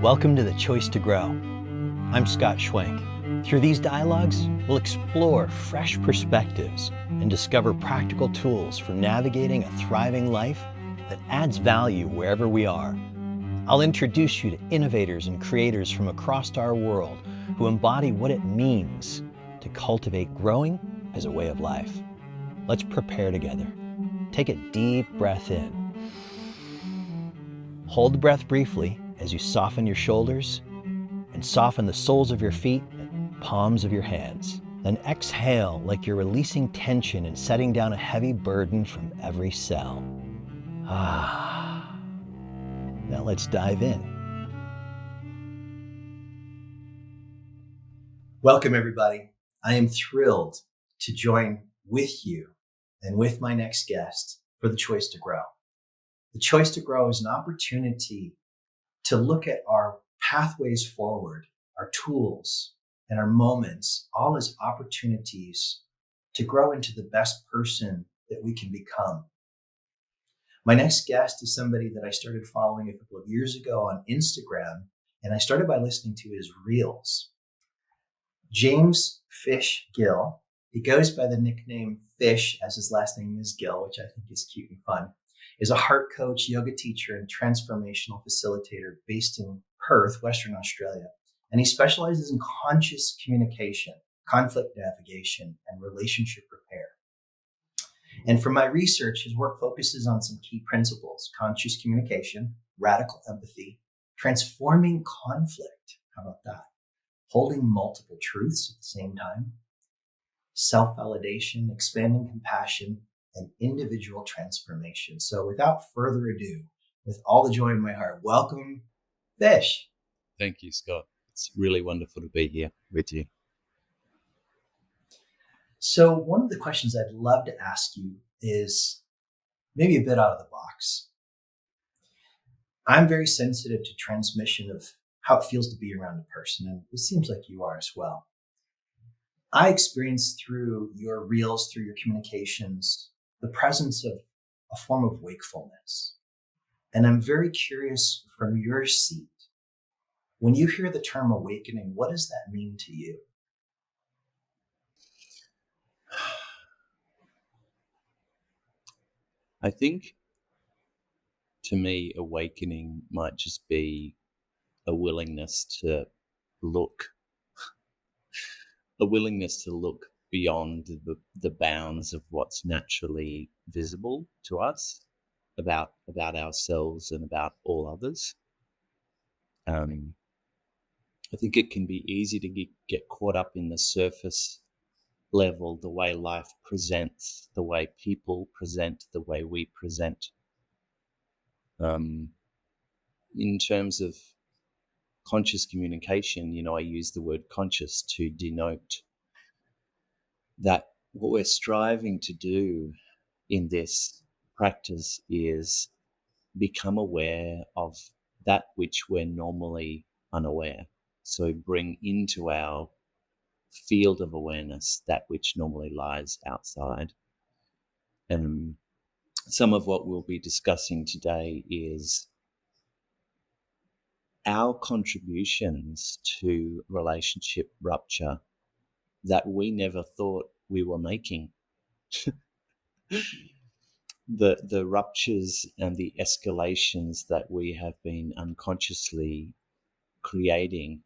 Welcome to The Choice to Grow. I'm Scott Schwenk. Through these dialogues, we'll explore fresh perspectives and discover practical tools for navigating a thriving life that adds value wherever we are. I'll introduce you to innovators and creators from across our world who embody what it means to cultivate growing as a way of life. Let's prepare together. Take a deep breath in. Hold the breath briefly as you soften your shoulders and soften the soles of your feet and palms of your hands. Then exhale like you're releasing tension and setting down a heavy burden from every cell. Now let's dive in. Welcome, everybody. I am thrilled to join with you and with my next guest for The Choice to Grow. The Choice to Grow is an opportunity to look at our pathways forward, our tools, and our moments, all as opportunities to grow into the best person that we can become. My next guest is somebody that I started following a couple of years ago on Instagram, and I started by listening to his reels. James Fish Gill, he goes by the nickname Fish, as his last name is Gill, which I think is cute and fun, is a heart coach, yoga teacher, and transformational facilitator based in Perth, Western Australia. And he specializes in conscious communication, conflict navigation, and relationship repair. And from my research, his work focuses on some key principles: conscious communication, radical empathy, transforming conflict. How about that? Holding multiple truths at the same time, self-validation, expanding compassion, and individual transformation. So without further ado, with all the joy in my heart, welcome, Fish. Thank you, Scott. It's really wonderful to be here with you. So one of the questions I'd love to ask you is maybe a bit out of the box. I'm very sensitive to transmission of how it feels to be around a person, and it seems like you are as well. I experienced through your reels, through your communications, the presence of a form of wakefulness. And I'm very curious from your seat, when you hear the term awakening, what does that mean to you? I think, to me, awakening might just be a willingness to look, beyond the bounds of what's naturally visible to us about ourselves and about all others. I think it can be easy to get caught up in the surface level, the way life presents, the way people present, the way we present. In terms of conscious communication, I use the word conscious to denote that what we're striving to do in this practice is become aware of that which we're normally unaware. So bring into our field of awareness that which normally lies outside. And some of what we'll be discussing today is our contributions to relationship rupture that we never thought we were making. The ruptures and the escalations that we have been unconsciously creating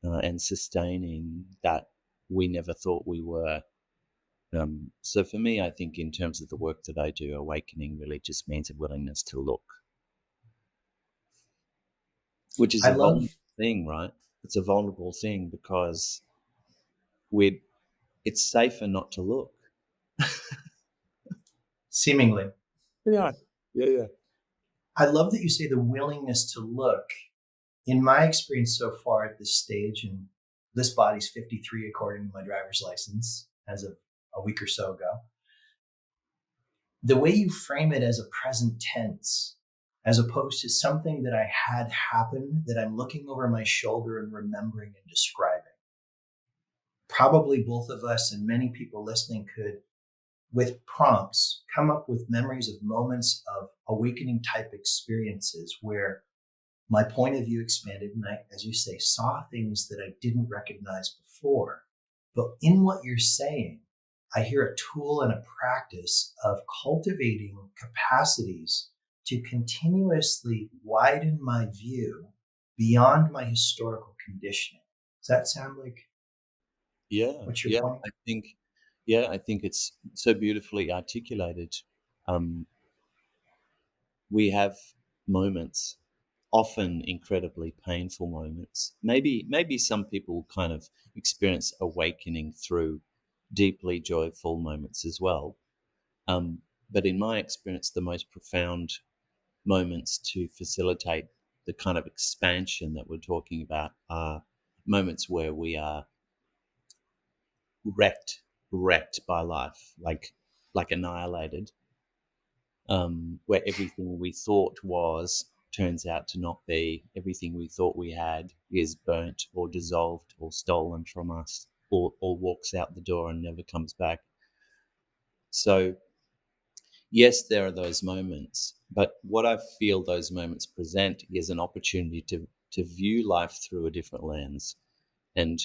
and sustaining that we never thought we were. So for me, I think in terms of the work that I do, awakening really just means a willingness to look, which is vulnerable thing, right? It's a vulnerable thing because it's safer not to look. Seemingly. Yeah. I love that you say the willingness to look. In my experience so far at this stage, and this body's 53 according to my driver's license as of a week or so ago, the way you frame it as a present tense, as opposed to something that I had happen that I'm looking over my shoulder and remembering and describing. Probably both of us and many people listening could, with prompts, come up with memories of moments of awakening type experiences where My point of view expanded, and I, as you say, saw things that I didn't recognize before. But in what you're saying, I hear a tool and a practice of cultivating capacities to continuously widen my view beyond my historical conditioning. Does that sound like Yeah, what you're yeah. pointing? I think it's so beautifully articulated. We have moments, often incredibly painful moments. Maybe some people kind of experience awakening through deeply joyful moments as well. But in my experience, the most profound moments to facilitate the kind of expansion that we're talking about are moments where we are wrecked by life, like annihilated, where everything we thought was turns out to not be. Everything we thought we had is burnt or dissolved or stolen from us, or walks out the door and never comes back. So yes, there are those moments, but what I feel those moments present is an opportunity to view life through a different lens. And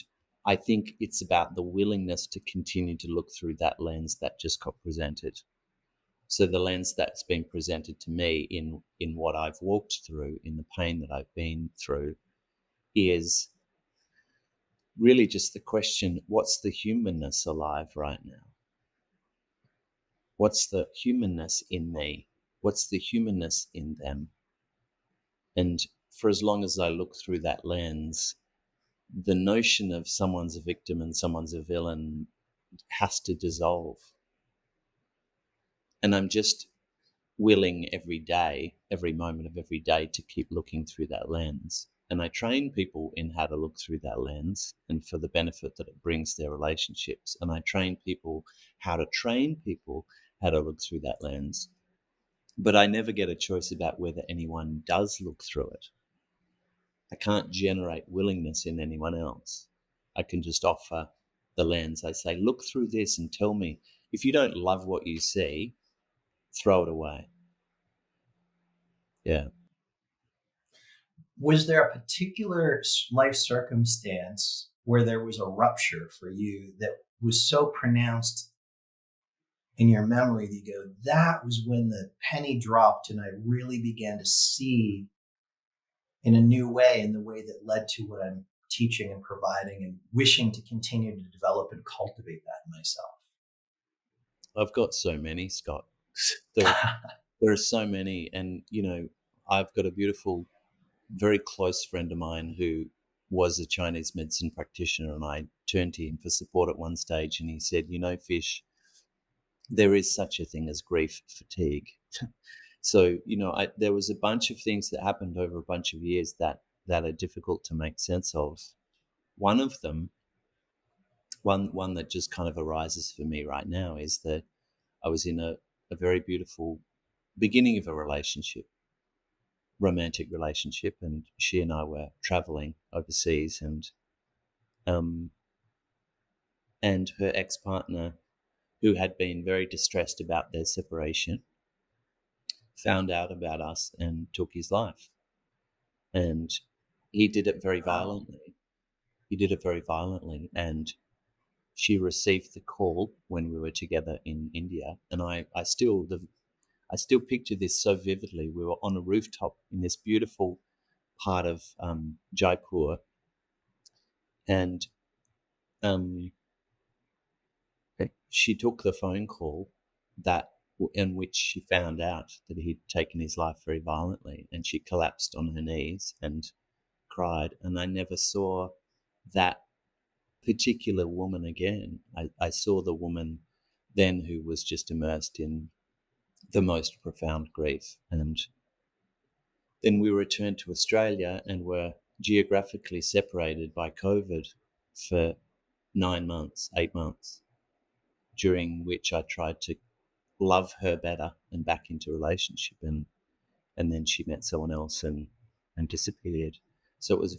I think it's about the willingness to continue to look through that lens that just got presented. So the lens that's been presented to me in what I've walked through, in the pain that I've been through, is really just the question, what's the humanness alive right now? What's the humanness in me? What's the humanness in them? And for as long as I look through that lens, the notion of someone's a victim and someone's a villain has to dissolve. And I'm just willing every day, every moment of every day, to keep looking through that lens. And I train people in how to look through that lens and for the benefit that it brings their relationships. And I train people how to train people how to look through that lens. But I never get a choice about whether anyone does look through it. I can't generate willingness in anyone else. I can just offer the lens. I say, look through this and tell me. If you don't love what you see, throw it away. Yeah. Was there a particular life circumstance where there was a rupture for you that was so pronounced in your memory that you go, that was when the penny dropped and I really began to see in a new way, in the way that led to what I'm teaching and providing and wishing to continue to develop and cultivate that in myself? I've got so many, Scott. There are so many. And, I've got a beautiful, very close friend of mine who was a Chinese medicine practitioner, and I turned to him for support at one stage, and he said, Fish, there is such a thing as grief fatigue. So, there was a bunch of things that happened over a bunch of years that are difficult to make sense of. One of them, one that just kind of arises for me right now, is that I was in a very beautiful beginning of a romantic relationship, and she and I were traveling overseas, um, and her ex-partner, who had been very distressed about their separation, found out about us and took his life. And he did it very Wow. violently. He did it very violently, and she received the call when we were together in India, and I still picture this so vividly. We were on a rooftop in this beautiful part of Jaipur, and um, she took the phone call that in which she found out that he'd taken his life very violently, and she collapsed on her knees and cried. And I never saw that particular woman again. I saw the woman then who was just immersed in the most profound grief. And then we returned to Australia and were geographically separated by COVID for 9 months, 8 months, during which I tried to love her better and back into a relationship. And then she met someone else and disappeared. So it was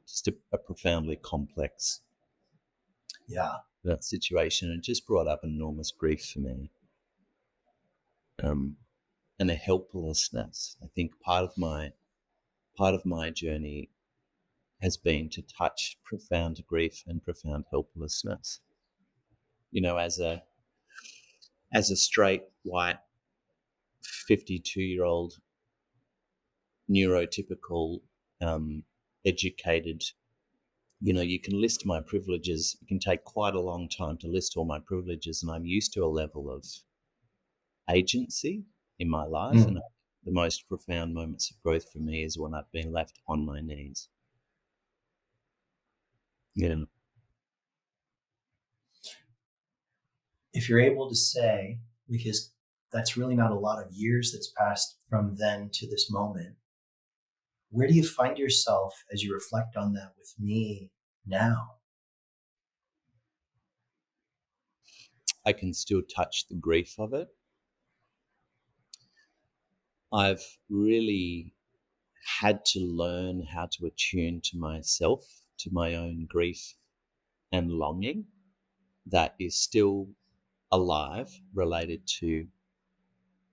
just a profoundly complex Yeah. situation, and just brought up enormous grief for me, and a helplessness. I think part of my part of my journey has been to touch profound grief and profound helplessness. You know, as a straight white 52-year-old neurotypical educated, you know, you can list my privileges. It can take quite a long time to list all my privileges, and I'm used to a level of agency in my life. And the most profound moments of growth for me is when I've been left on my knees. Yeah. If you're able to say, because that's really not a lot of years that's passed from then to this moment, where do you find yourself as you reflect on that with me now? I can still touch the grief of it. I've really had to learn how to attune to myself, to my own grief and longing that is still alive related to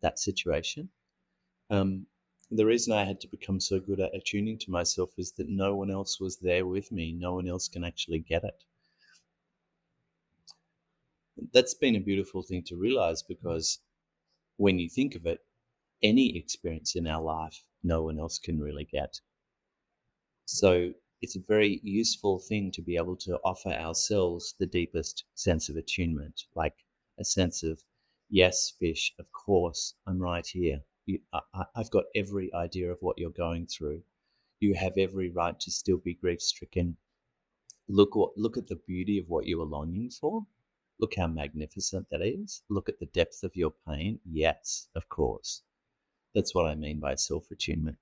that situation. The reason I had to become so good at attuning to myself is that no one else was there with me. No one else can actually get it. That's been a beautiful thing to realize, because when you think of it, any experience in our life, no one else can really get. So it's a very useful thing to be able to offer ourselves the deepest sense of attunement, like a sense of, yes, Fish, of course, I'm right here. I've got every idea of what you're going through. You have every right to still be grief-stricken. Look at the beauty of what you are longing for. Look how magnificent that is. Look at the depth of your pain. Yes, of course. That's what I mean by self-attunement.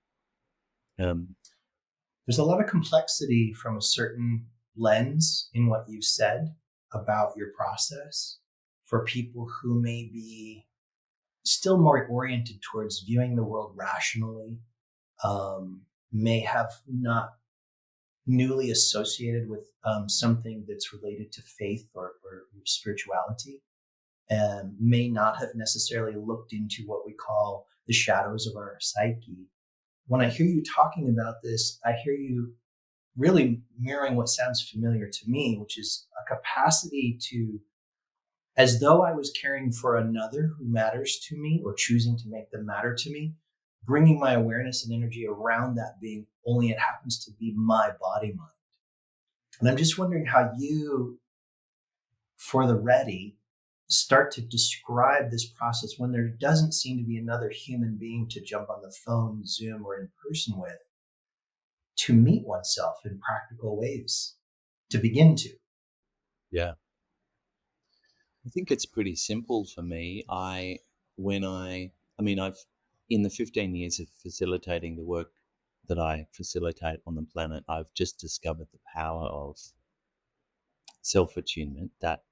There's a lot of complexity from a certain lens in what you said about your process for people who may be still more oriented towards viewing the world rationally, may have not newly associated with something that's related to faith or spirituality, and may not have necessarily looked into what we call the shadows of our psyche. When I hear you talking about this, I hear you really mirroring what sounds familiar to me, which is a capacity to, as though I was caring for another who matters to me or choosing to make them matter to me, bringing my awareness and energy around that being, only it happens to be my body mind. And I'm just wondering how you, for the ready, start to describe this process when there doesn't seem to be another human being to jump on the phone, Zoom, or in person with, to meet oneself in practical ways, to begin to. Yeah. I think it's pretty simple for me. I've, in the 15 years of facilitating the work that I facilitate on the planet, I've just discovered the power of self-attunement. That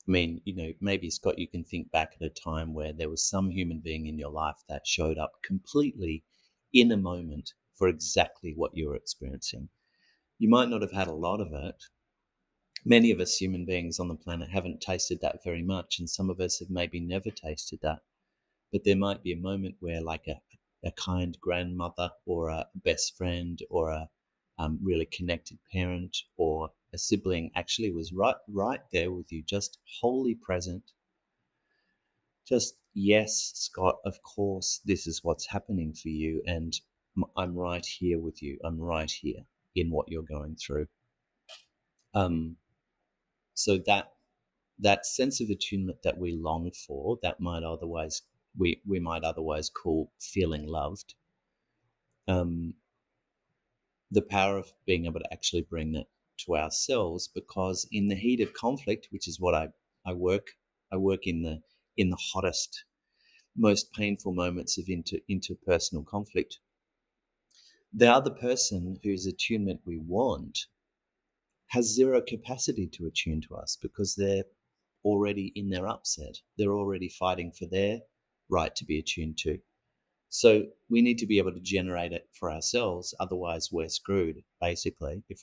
maybe Scott, you can think back at a time where there was some human being in your life that showed up completely in a moment for exactly what you were experiencing. You might not have had a lot of it. Many of us human beings on the planet haven't tasted that very much, and some of us have maybe never tasted that. But there might be a moment where, like a kind grandmother or a best friend or a really connected parent or a sibling actually was right there with you, just wholly present. Just, yes, Scott, of course, this is what's happening for you, and I'm right here with you. I'm right here in what you're going through. So that sense of attunement that we long for, that we might otherwise call feeling loved, the power of being able to actually bring that to ourselves, because in the heat of conflict, which is what I work in the hottest, most painful moments of interpersonal conflict, the other person whose attunement we want has zero capacity to attune to us, because they're already in their upset. They're already fighting for their right to be attuned to. So we need to be able to generate it for ourselves. Otherwise, we're screwed, basically. If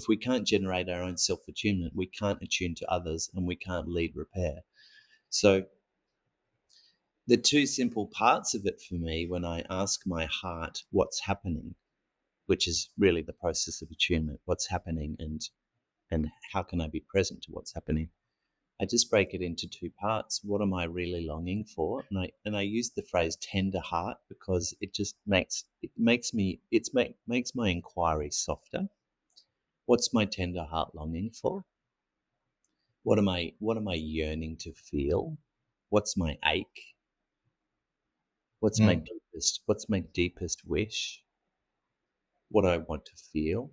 we can't generate our own self-attunement, we can't attune to others, and we can't lead repair. So the two simple parts of it for me when I ask my heart what's happening, which is really the process of attunement, what's happening and how can I be present to what's happening. I just break it into two parts. What am I really longing for? And I use the phrase tender heart because it just makes my inquiry softer. What's my tender heart longing for? What am I yearning to feel? What's my ache? Mm. What's my deepest wish? What do I want to feel?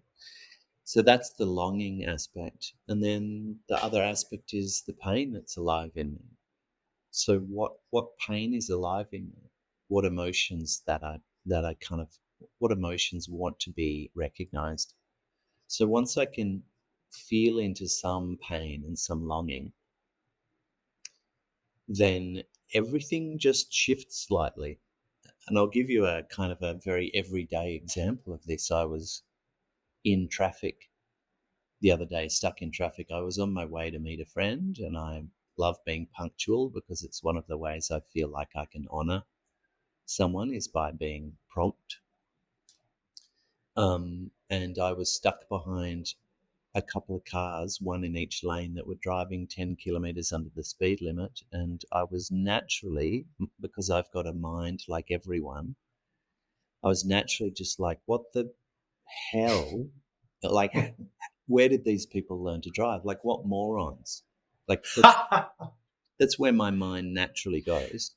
So that's the longing aspect. And then the other aspect is the pain that's alive in me. So what pain is alive in me? What emotions what emotions want to be recognized? So once I can feel into some pain and some longing, then everything just shifts slightly. And I'll give you a kind of a very everyday example of this. I was in traffic the other day, stuck in traffic. I was on my way to meet a friend, and I love being punctual because it's one of the ways I feel like I can honor someone is by being prompt. And I was stuck behind a couple of cars, one in each lane, that were driving 10 kilometers under the speed limit. And I was naturally, because I've got a mind like everyone, I was naturally just like, what the hell? Like, where did these people learn to drive? Like, what morons? Like, that's where my mind naturally goes.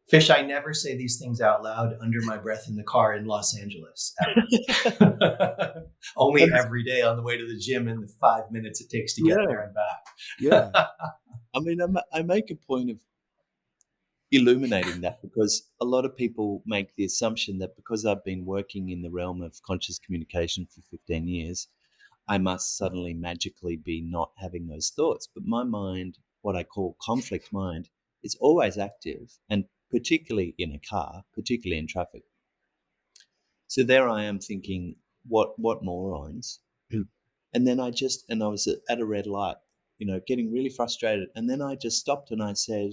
Fish, I never say these things out loud under my breath in the car in Los Angeles, ever. Only every day on the way to the gym in the 5 minutes it takes to get Yeah, there and yeah. back. I mean, I make a point of illuminating that because a lot of people make the assumption that because I've been working in the realm of conscious communication for 15 years, I must suddenly magically be not having those thoughts. But my mind, what I call conflict mind, is always active, and particularly in a car, particularly in traffic. So there I am thinking, what morons? And then I was at a red light, getting really frustrated. And then I just stopped and I said,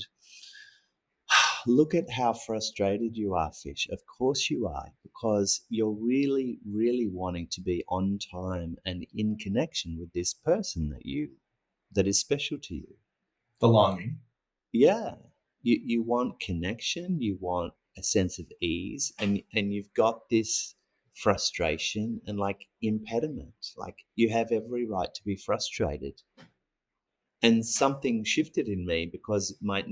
look at how frustrated you are, Fish. Of course you are, because you're really, really wanting to be on time and in connection with this person that is special to you. Belonging. Yeah. You want connection, you want a sense of ease, and you've got this frustration and like impediment. Like you have every right to be frustrated. And something shifted in me because my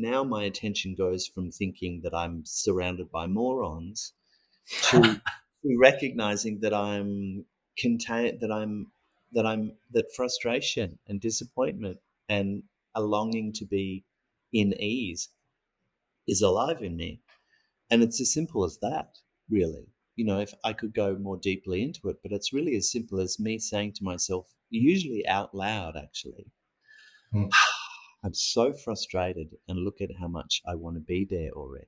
attention goes from thinking that I'm surrounded by morons to recognizing that I'm contained, that frustration and disappointment and a longing to be in ease is alive in me. And it's as simple as that, really. If I could go more deeply into it, but it's really as simple as me saying to myself, usually out loud, actually, Mm. I'm so frustrated and look at how much I want to be there already.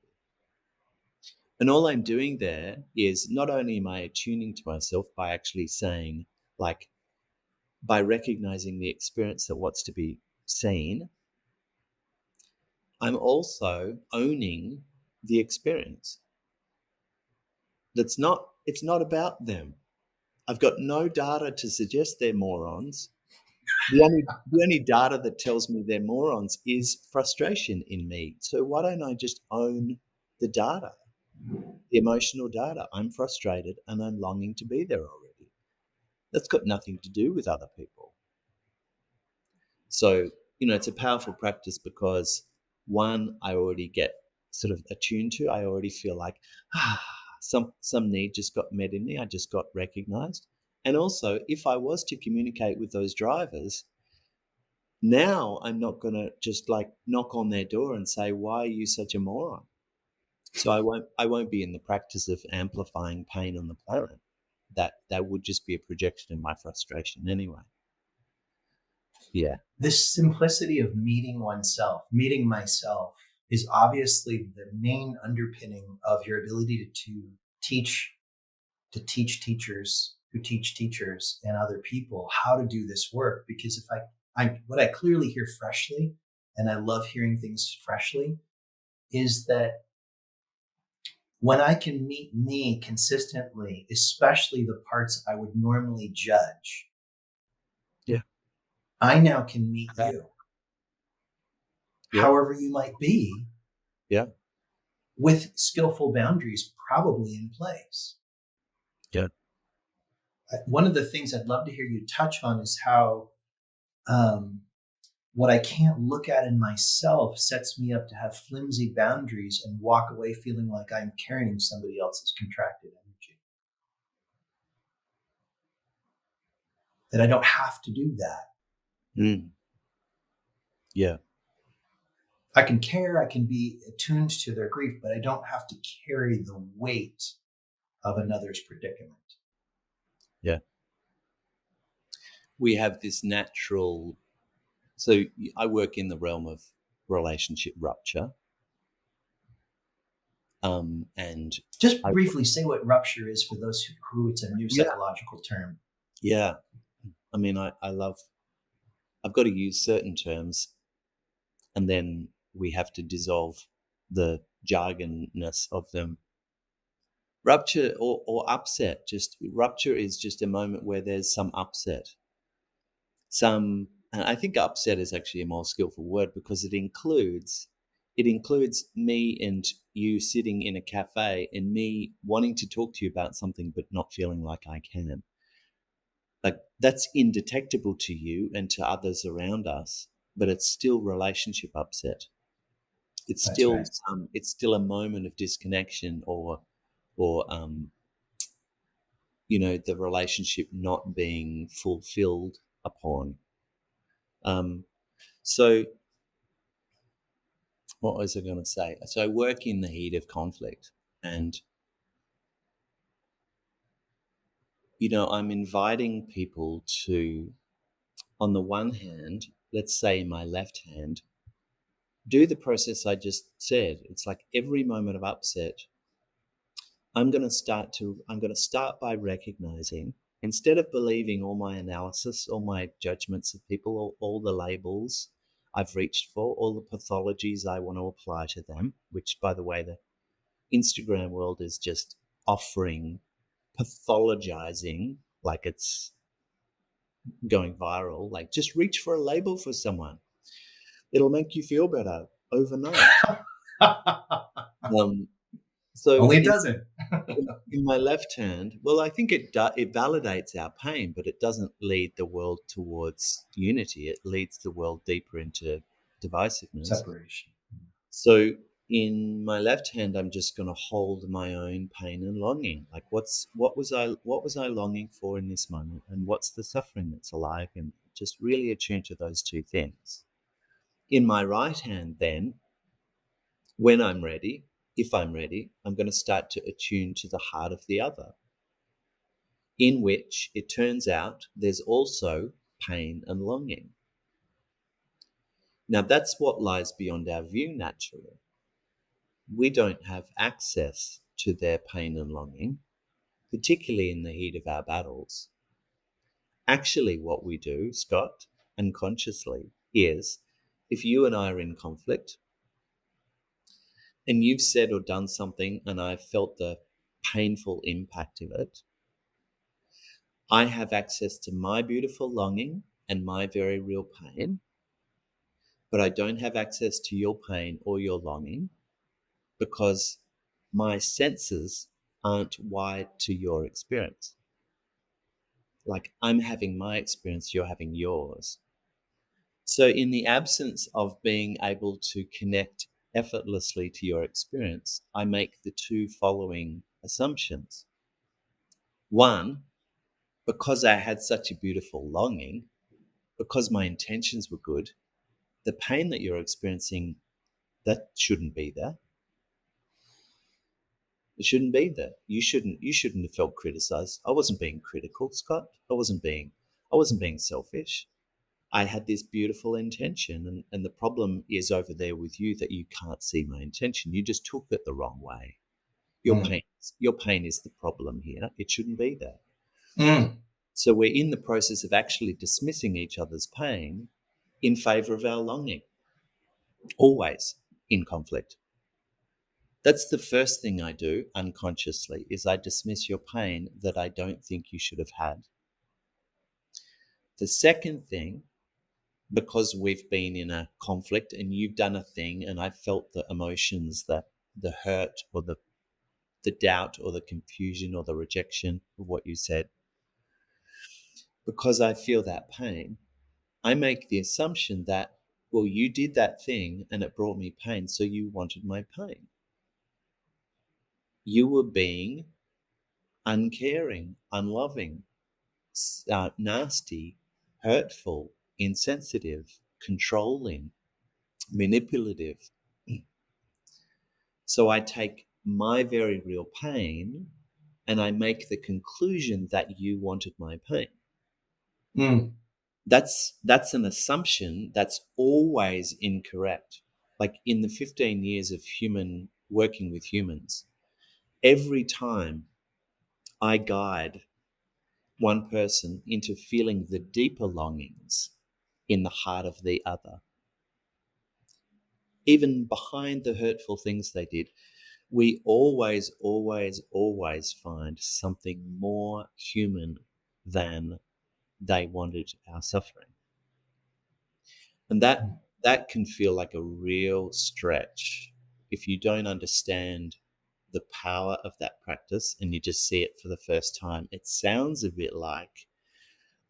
And all I'm doing there is not only am I attuning to myself by actually saying, like, by recognizing the experience that wants to be seen, I'm also owning the experience. It's not about them. I've got no data to suggest they're morons. The only data that tells me they're morons is frustration in me. So why don't I just own the data, the emotional data? I'm frustrated and I'm longing to be there already. That's got nothing to do with other people. So, it's a powerful practice because one, I already get sort of attuned to. I already feel like, some need just got met in me. I just got recognized. And also, if I was to communicate with those drivers, now I'm not going to just like knock on their door and say, why are you such a moron? So I won't be in the practice of amplifying pain on the planet. That would just be a projection of my frustration anyway. Yeah. This simplicity of meeting oneself, meeting myself, is obviously the main underpinning of your ability teach to teach teachers who teach teachers and other people how to do this work. Because if what I clearly hear freshly, and I love hearing things freshly, is that When I can meet me consistently, especially the parts I would normally judge, Yeah. I now can meet Yeah. you, Yeah. however you might be, Yeah. with skillful boundaries probably in place. Yeah. One of the things I'd love to hear you touch on is how what I can't look at in myself sets me up to have flimsy boundaries and walk away feeling like I'm carrying somebody else's contracted energy. That I don't have to do that. Mm. Yeah. I can care, I can be attuned to their grief, but I don't have to carry the weight of another's predicament. Yeah. We have this natural. So I work in the realm of relationship rupture. And Just I, briefly say what rupture is for those who it's a new yeah, psychological term. yeah. I mean, I love, I've got to use certain terms and then we have to dissolve the jargonness of them. Rupture or upset, just rupture is just a moment where there's some upset. And I think upset is actually a more skillful word because it includes me and you sitting in a cafe and me wanting to talk to you about something but not feeling like I can. Like that's indetectable to you and to others around us, but it's still relationship upset. It's That's still right. it's still a moment of disconnection or the relationship not being fulfilled upon. Um, so what was I going to say? So I work in the heat of conflict, and I'm inviting people to, on the one hand, let's say my left hand, do the process I just said. It's like every moment of upset, I'm going to start by recognizing, instead of believing all my analysis, all my judgments of people, all the labels I've reached for, all the pathologies I want to apply to them, which, by the way, the Instagram world is just offering pathologizing like it's going viral. Like, just reach for a label for someone. It'll make you feel better overnight. Um, so Only it in, doesn't. in my left hand, well, I think it validates our pain, but it doesn't lead the world towards unity. It leads the world deeper into divisiveness. Separation. So in my left hand, I'm just going to hold my own pain and longing. Like what was I longing for in this moment, and what's the suffering that's alive, and just really attune to those two things. In my right hand, then, when I'm ready, if I'm ready, I'm going to start to attune to the heart of the other, in which it turns out there's also pain and longing. Now that's what lies beyond our view naturally. We don't have access to their pain and longing, particularly in the heat of our battles. Actually, what we do, Scott, unconsciously, is if you and I are in conflict and you've said or done something and I've felt the painful impact of it, I have access to my beautiful longing and my very real pain, but I don't have access to your pain or your longing because my senses aren't wired to your experience. Like I'm having my experience, you're having yours. So, in the absence of being able to connect effortlessly to your experience, I make the two following assumptions. One, because I had such a beautiful longing, because my intentions were good, the pain that you're experiencing, that shouldn't be there. It shouldn't be there. You shouldn't have felt criticized. I wasn't being critical, Scott. I wasn't being selfish. I had this beautiful intention, and the problem is over there with you that you can't see my intention. You just took it the wrong way. Your Mm. pain, your pain is the problem here. It shouldn't be there. Mm. So we're in the process of actually dismissing each other's pain in favor of our longing, always in conflict. That's the first thing I do unconsciously, is I dismiss your pain that I don't think you should have had. The second thing, because we've been in a conflict and you've done a thing and I've felt the emotions, that the hurt or the doubt or the confusion or the rejection of what you said, because I feel that pain, I make the assumption that, well, you did that thing and it brought me pain, so you wanted my pain. You were being uncaring, unloving, nasty, hurtful, insensitive, controlling, manipulative. So I take my very real pain and I make the conclusion that you wanted my pain. Mm. That's an assumption that's always incorrect. Like in the 15 years of working with humans, every time I guide one person into feeling the deeper longings in the heart of the other, even behind the hurtful things they did, we always, always, always find something more human than they wanted our suffering. And that can feel like a real stretch if you don't understand the power of that practice and you just see it for the first time. It sounds a bit like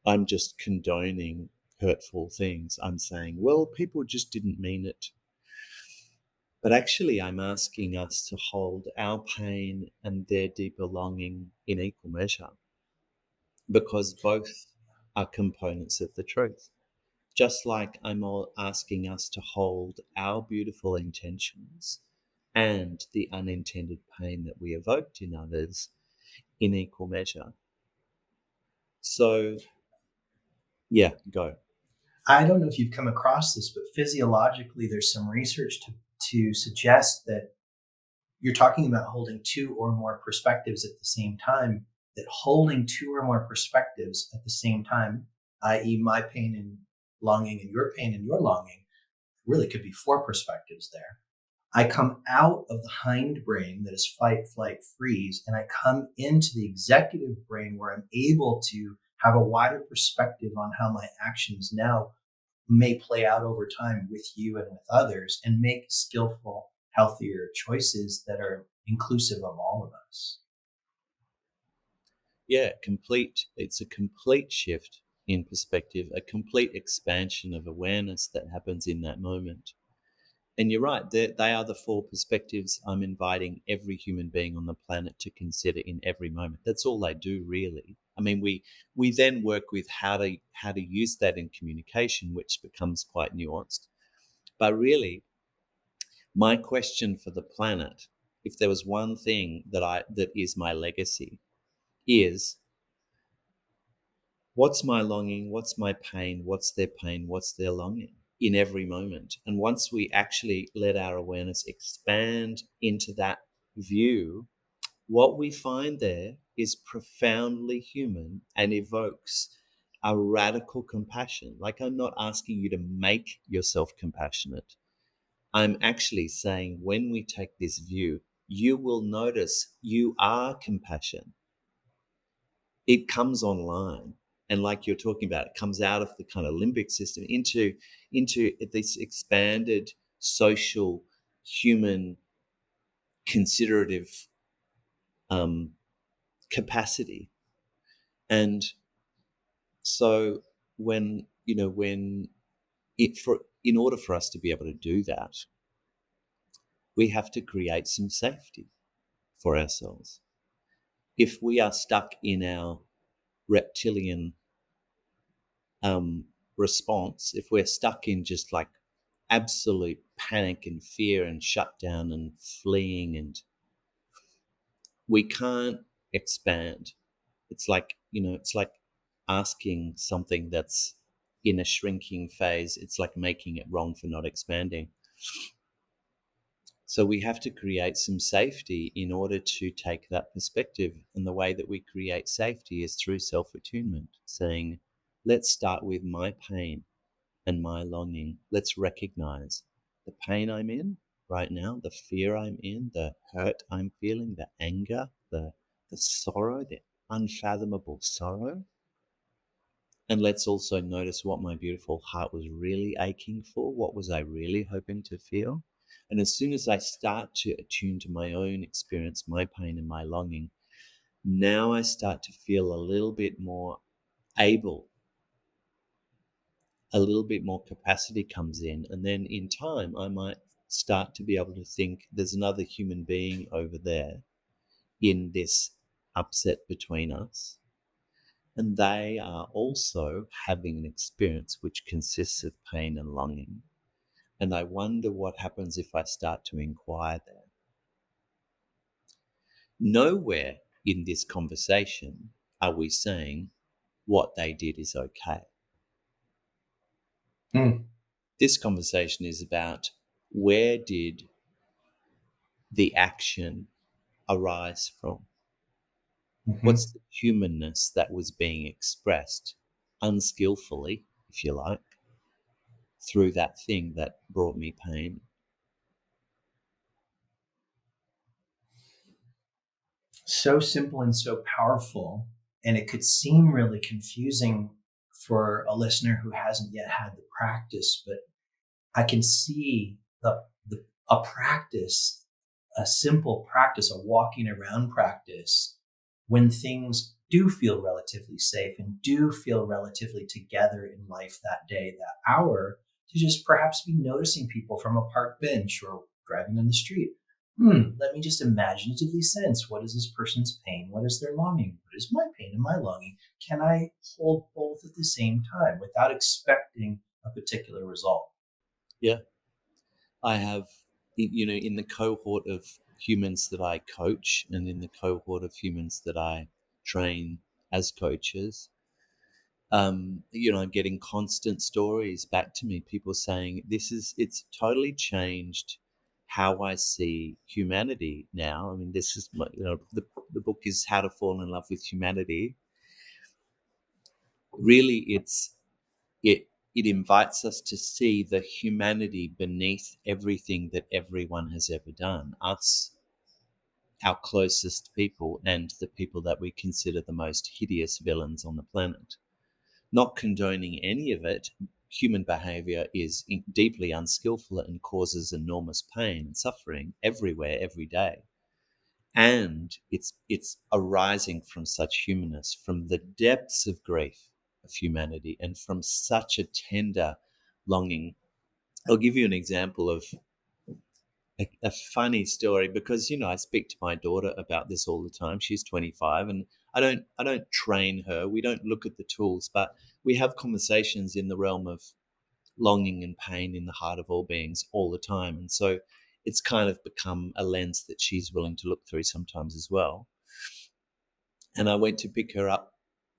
I'm just condoning hurtful things. I'm saying, well, people just didn't mean it. But actually, I'm asking us to hold our pain and their deeper longing in equal measure, because both are components of the truth. Just like I'm all asking us to hold our beautiful intentions and the unintended pain that we evoked in others in equal measure. So, yeah, go. I don't know if you've come across this, but physiologically, there's some research to suggest that you're talking about holding two or more perspectives at the same time, that holding two or more perspectives at the same time, i.e., my pain and longing and your pain and your longing, really could be four perspectives there. I come out of the hindbrain that is fight, flight, freeze, and I come into the executive brain where I'm able to have a wider perspective on how my actions now may play out over time with you and with others, and make skillful, healthier choices that are inclusive of all of us. Yeah, it's a complete shift in perspective, a complete expansion of awareness that happens in that moment. And you're right, they are the four perspectives I'm inviting every human being on the planet to consider in every moment. That's all they do, really. I mean, we then work with how to use that in communication, which becomes quite nuanced. But really, my question for the planet, if there was one thing that is my legacy, is what's my longing, what's my pain, what's their longing in every moment. And once we actually let our awareness expand into that view, what we find there is profoundly human and evokes a radical compassion. Like, I'm not asking you to make yourself compassionate. I'm actually saying, when we take this view, you will notice you are compassion. It comes online. And like you're talking about, it comes out of the kind of limbic system into this expanded social, human, considerative capacity. And so in order for us to be able to do that, we have to create some safety for ourselves. If we are stuck in our reptilian response, if we're stuck in just like absolute panic and fear and shutdown and fleeing, and we can't expand. It's like asking something that's in a shrinking phase. It's like making it wrong for not expanding. So we have to create some safety in order to take that perspective. And the way that we create safety is through self-attunement, saying, let's start with my pain and my longing. Let's recognize the pain I'm in. right now, the fear I'm in, the hurt I'm feeling, the anger, the sorrow, the unfathomable sorrow. And let's also notice what my beautiful heart was really aching for. What was I really hoping to feel? And as soon as I start to attune to my own experience, my pain and my longing, now I start to feel a little bit more able, a little bit more capacity comes in. And then in time, I might start to be able to think there's another human being over there in this upset between us. And they are also having an experience which consists of pain and longing. And I wonder what happens if I start to inquire there. Nowhere in this conversation are we saying what they did is okay. This conversation is about where did the action arise from? What's the humanness that was being expressed unskillfully, if you like, through that thing that brought me pain? So simple and so powerful. And it could seem really confusing for a listener who hasn't yet had the practice, but I can see a practice, a simple practice, a walking around practice, when things do feel relatively safe and do feel relatively together in life that day, that hour, to just perhaps be noticing people from a park bench or driving on the street. Let me just imaginatively sense, what is this person's pain? What is their longing? What is my pain and my longing? Can I hold both at the same time without expecting a particular result? Yeah. I have, in the cohort of humans that I coach and in the cohort of humans that I train as coaches, I'm getting constant stories back to me, people saying it's totally changed how I see humanity now. I mean, this is the book is How to Fall in Love with Humanity. Really, it invites us to see the humanity beneath everything that everyone has ever done. Us, our closest people, and the people that we consider the most hideous villains on the planet. Not condoning any of it, human behavior is deeply unskillful and causes enormous pain and suffering everywhere, every day. And it's arising from such humanness, from the depths of grief of humanity, and from such a tender longing. I'll give you an example of a funny story, because I speak to my daughter about this all the time. She's 25, and I don't train her. We don't look at the tools, but we have conversations in the realm of longing and pain in the heart of all beings all the time. And so it's kind of become a lens that she's willing to look through sometimes as well. And I went to pick her up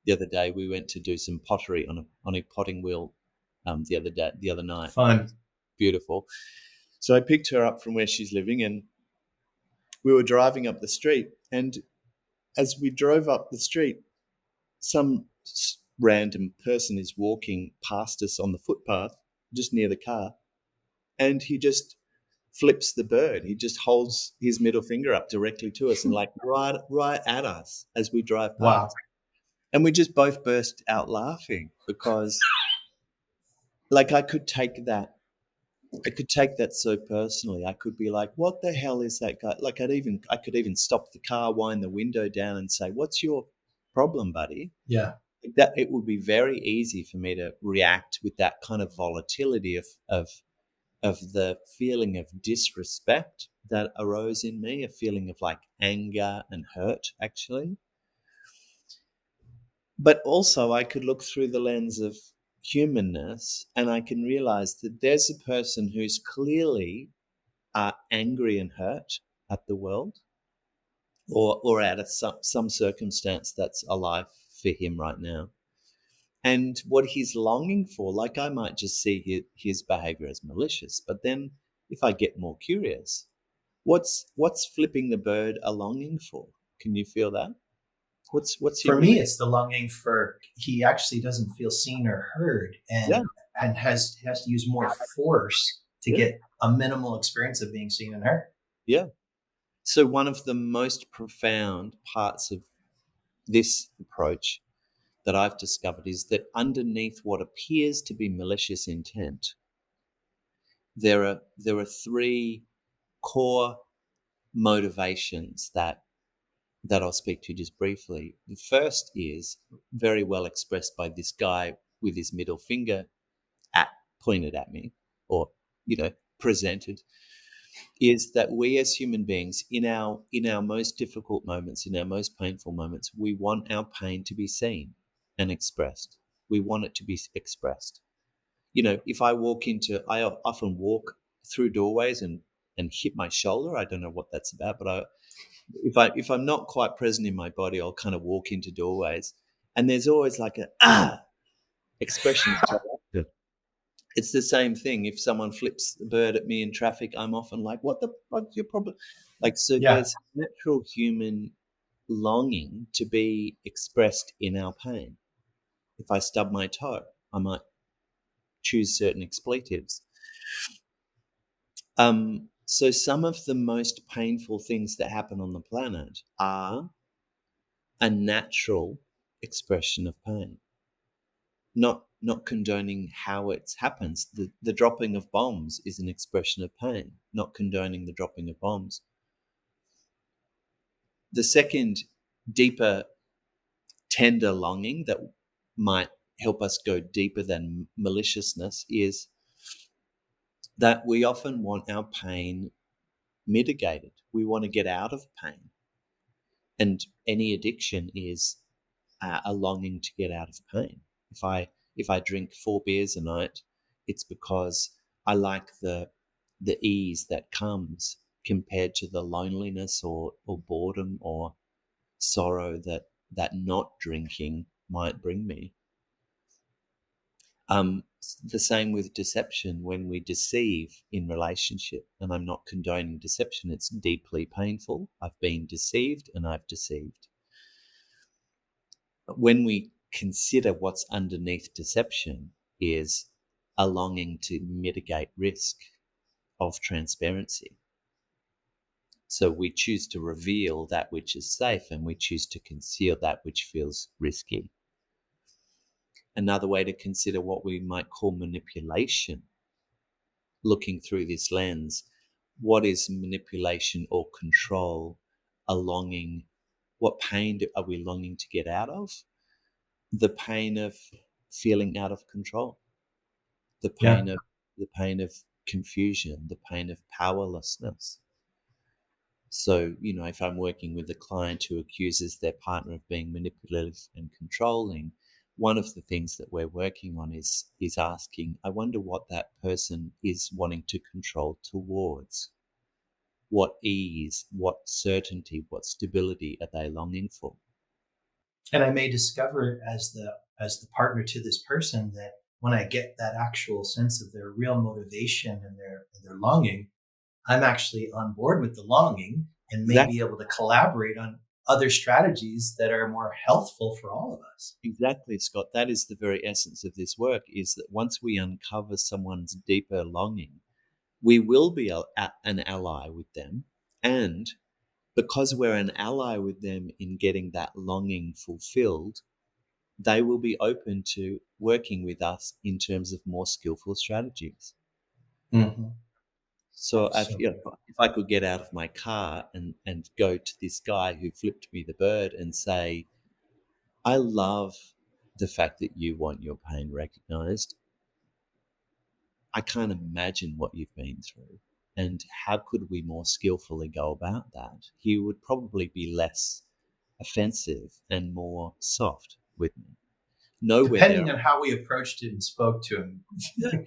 the other day. We went to do some pottery on a potting wheel the other night. Fun. Beautiful. So I picked her up from where she's living, and we were driving up the street. And as we drove up the street, some random person is walking past us on the footpath just near the car, and he just flips the bird. He just holds his middle finger up directly to us and right at us as we drive past. Wow. And we just both burst out laughing, because I could take that so personally. I could be like, what the hell is that guy? I could even stop the car, wind the window down and say, what's your problem, buddy? Yeah. That it would be very easy for me to react with that kind of volatility of the feeling of disrespect that arose in me, a feeling of anger and hurt, actually. But also I could look through the lens of humanness, and I can realize that there's a person who's clearly angry and hurt at the world, or at some circumstance that's alive for him right now. And what he's longing for, I might just see his behavior as malicious, but then if I get more curious, what's flipping the bird a longing for? Can you feel that? What's he For really? me, it's the longing for, he actually doesn't feel seen or heard, Yeah. and has to use more force to get a minimal experience of being seen and heard. Yeah. So one of the most profound parts of this approach that I've discovered is that underneath what appears to be malicious intent, there are three core motivations that I'll speak to just briefly. The first is very well expressed by this guy with his middle finger at pointed at me, or presented, is that we as human beings, in our most difficult moments, in our most painful moments, we want our pain to be seen and expressed. We want it to be expressed. If I often walk through doorways and hit my shoulder. I don't know what that's about, but if I'm not quite present in my body, I'll kind of walk into doorways, and there's always like a expression. It's the same thing. If someone flips a bird at me in traffic, I'm often like, "What the fuck's your problem?" Like, so Yeah. there's natural human longing to be expressed in our pain. If I stub my toe, I might choose certain expletives. So some of the most painful things that happen on the planet are a natural expression of pain. Not condoning how it happens. The dropping of bombs is an expression of pain, not condoning the dropping of bombs. The second, deeper, tender longing that might help us go deeper than maliciousness is that we often want our pain mitigated. We want to get out of pain. And any addiction is a longing to get out of pain. If I drink 4 beers a night, it's because I like the ease that comes compared to the loneliness or boredom or sorrow that not drinking might bring me. The same with deception. When we deceive in relationship, and I'm not condoning deception, it's deeply painful. I've been deceived and I've deceived. When we consider what's underneath deception is a longing to mitigate risk of transparency. So we choose to reveal that which is safe and we choose to conceal that which feels risky. Another way to consider what we might call manipulation, looking through this lens, what is manipulation or control? A longing, what pain are we longing to get out of? The pain of feeling out of control, the Yeah. pain of confusion, the pain of powerlessness. So, if I'm working with a client who accuses their partner of being manipulative and controlling, one of the things that we're working on is asking, I wonder what that person is wanting to control towards. What ease, what certainty, what stability are they longing for? And I may discover as the partner to this person that when I get that actual sense of their real motivation and their longing, I'm actually on board with the longing and may be Exactly. able to collaborate on other strategies that are more healthful for all of us. Exactly, Scott. That is the very essence of this work, is that once we uncover someone's deeper longing, we will be an ally with them. And because we're an ally with them in getting that longing fulfilled, they will be open to working with us in terms of more skillful strategies. Mm-hmm. So So if I could get out of my car and go to this guy who flipped me the bird and say, I love the fact that you want your pain recognized. I can't imagine what you've been through. And how could we more skillfully go about that? He would probably be less offensive and more soft with me. Know where there depending on how we approached it and spoke to him, are.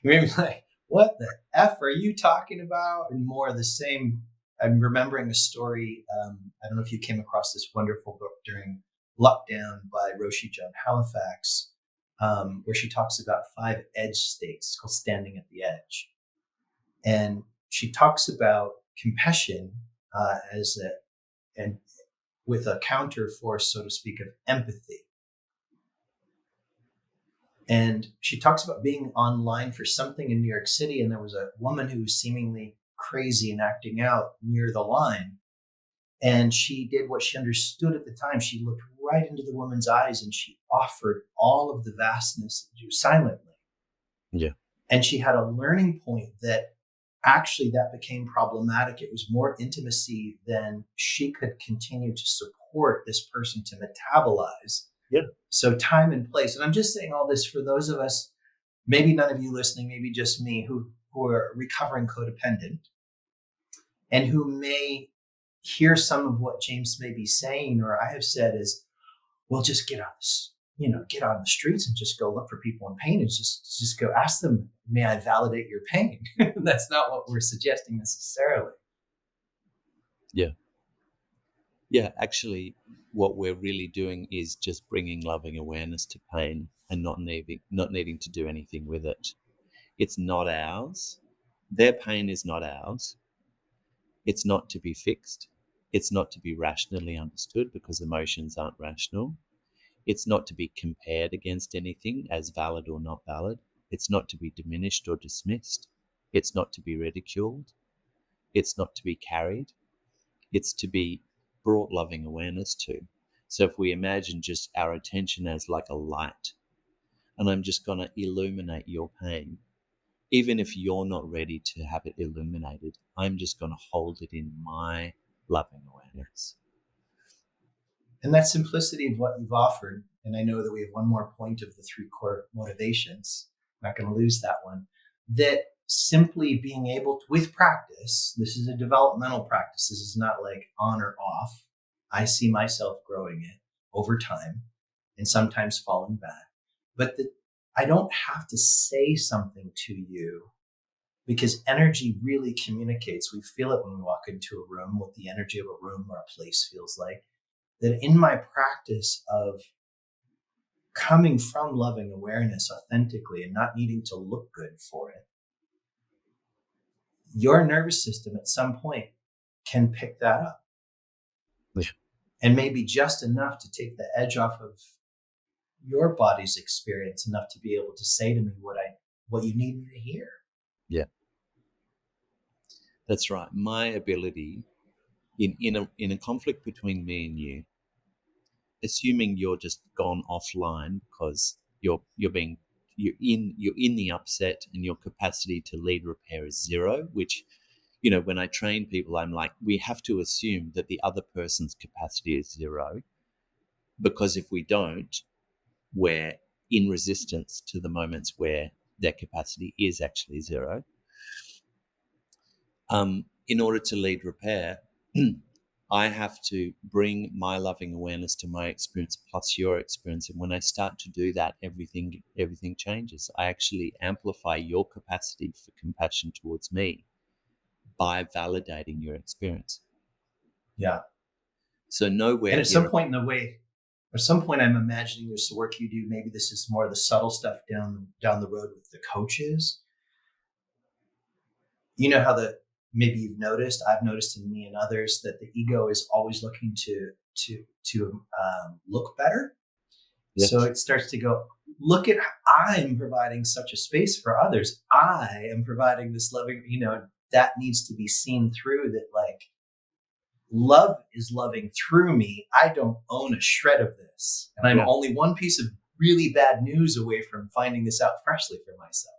maybe like, what the F are you talking about? And more of the same. I'm remembering a story. I don't know if you came across this wonderful book during lockdown by Roshi John Halifax, where she talks about 5 edge states. It's called Standing at the Edge. And she talks about compassion as and with a counter force, so to speak, of empathy. And she talks about being online for something in New York City, and there was a woman who was seemingly crazy and acting out near the line. And she did what she understood at the time. She looked right into the woman's eyes and she offered all of the vastness silently. Yeah. And she had a learning point that actually that became problematic. It was more intimacy than she could continue to support this person to metabolize. Yeah. So time and place. And I'm just saying all this for those of us, maybe none of you listening, maybe just me, who are recovering codependent and who may hear some of what James may be saying or I have said is, well, just get on this, get on the streets and just go look for people in pain and just go ask them, may I validate your pain? That's not what we're suggesting necessarily. Yeah. Yeah, actually, what we're really doing is just bringing loving awareness to pain and not needing to do anything with it. It's not ours. Their pain is not ours. It's not to be fixed. It's not to be rationally understood because emotions aren't rational. It's not to be compared against anything as valid or not valid. It's not to be diminished or dismissed. It's not to be ridiculed. It's not to be carried. It's to be brought loving awareness to. So if we imagine just our attention as like a light, and I'm just going to illuminate your pain, even if you're not ready to have it illuminated, I'm just going to hold it in my loving awareness. And that simplicity of what you've offered, and I know that we have one more point of the 3 core motivations, I'm not going to lose that one, that simply being able to, with practice, this is a developmental practice. This is not like on or off. I see myself growing it over time and sometimes falling back. But I don't have to say something to you because energy really communicates. We feel it when we walk into a room, what the energy of a room or a place feels like. That in my practice of coming from loving awareness authentically and not needing to look good for it, your nervous system at some point can pick that up. Yeah. And maybe just enough to take the edge off of your body's experience, enough to be able to say to me what you need me to hear. Yeah. That's right. My ability in a conflict between me and you, assuming you're just gone offline because you're in the upset and your capacity to lead repair is zero, which, when I train people, I'm like, we have to assume that the other person's capacity is zero, because if we don't, we're in resistance to the moments where their capacity is actually zero. In order to lead repair, I have to bring my loving awareness to my experience plus your experience. And when I start to do that, everything changes. I actually amplify your capacity for compassion towards me by validating your experience. Yeah. So nowhere. And at some point I'm imagining there's the work you do. Maybe this is more of the subtle stuff down the road with the coaches. You know how maybe you've noticed, I've noticed in me and others, that the ego is always looking to look better. Yes. So it starts to go, look at I'm providing such a space for others. I am providing this loving, that needs to be seen through, that like love is loving through me. I don't own a shred of this. And I'm only one piece of really bad news away from finding this out freshly for myself.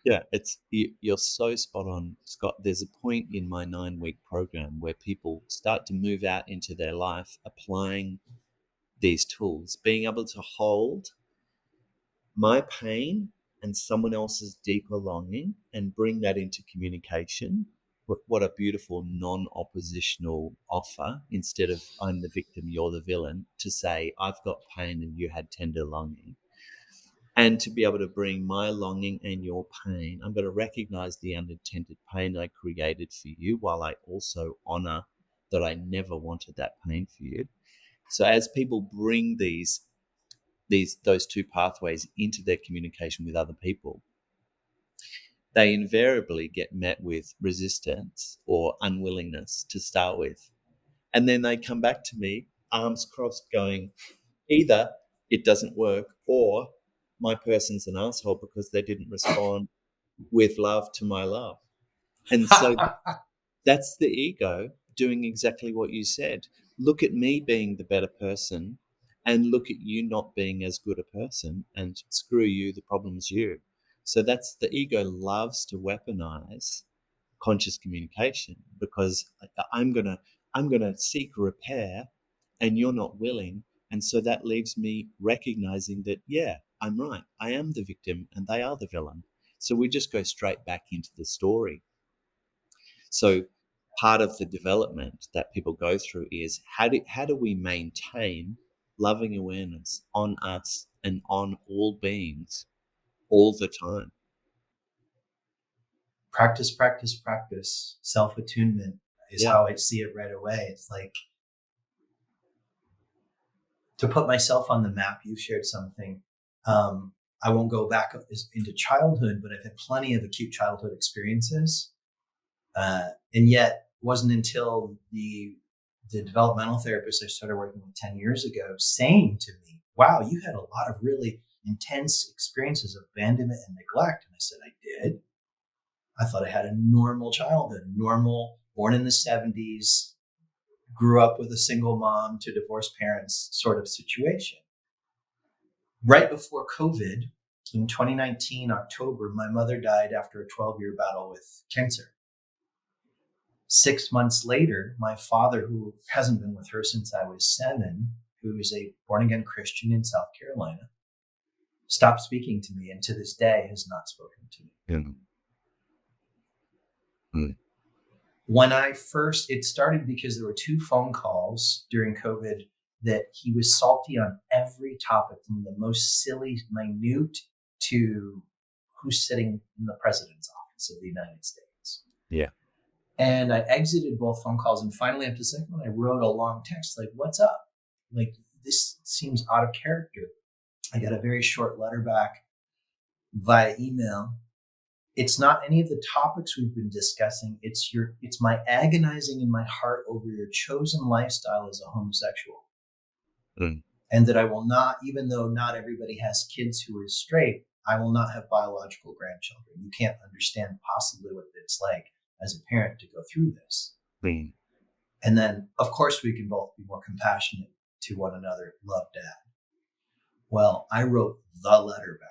Yeah, you're so spot on, Scott. There's a point in my 9-week program where people start to move out into their life, applying these tools, being able to hold my pain and someone else's deeper longing and bring that into communication. What a beautiful non-oppositional offer, instead of I'm the victim, you're the villain, to say I've got pain and you had tender longing. And to be able to bring my longing and your pain, I'm going to recognize the unintended pain I created for you, while I also honor that I never wanted that pain for you. So as people bring those two pathways into their communication with other people, they invariably get met with resistance or unwillingness to start with. And then they come back to me, arms crossed, going, either it doesn't work, or my person's an asshole because they didn't respond with love to my love. And so that's the ego doing exactly what you said. Look at me being the better person and look at you not being as good a person, and screw you, the problem's you. So that's the ego loves to weaponize conscious communication because I'm gonna seek repair and you're not willing. And so that leaves me recognizing that, yeah, I'm right. I am the victim and they are the villain. So we just go straight back into the story. So part of the development that people go through is how do we maintain loving awareness on us and on all beings all the time? Practice, practice, practice. Self-attunement is Yeah. how I see it right away. It's like, to put myself on the map, you shared something. I won't go back into childhood, but I've had plenty of acute childhood experiences. And yet it wasn't until the developmental therapist I started working with 10 years ago saying to me, wow, you had a lot of really intense experiences of abandonment and neglect. And I said, I did. I thought I had a normal childhood, normal, born in the 70s, grew up with a single mom to divorced parents sort of situation. Right before COVID, in 2019, October, my mother died after a 12-year battle with cancer. 6 months later, my father, who hasn't been with her since I was 7, who is a born-again Christian in South Carolina, stopped speaking to me and to this day has not spoken to me. Yeah. Mm. When it started because there were 2 phone calls during COVID that he was salty on every topic, from the most silly, minute to who's sitting in the president's office of the United States. Yeah. And I exited both phone calls. And finally, after the second one, I wrote a long text like, what's up? Like, this seems out of character. I got a very short letter back via email. It's not any of the topics we've been discussing. It's my agonizing in my heart over your chosen lifestyle as a homosexual. Mm. And that I will not, even though not everybody has kids who are straight, I will not have biological grandchildren. You can't understand possibly what it's like as a parent to go through this. Mm. And then, of course, we can both be more compassionate to one another. Love, Dad. Well, I wrote the letter back.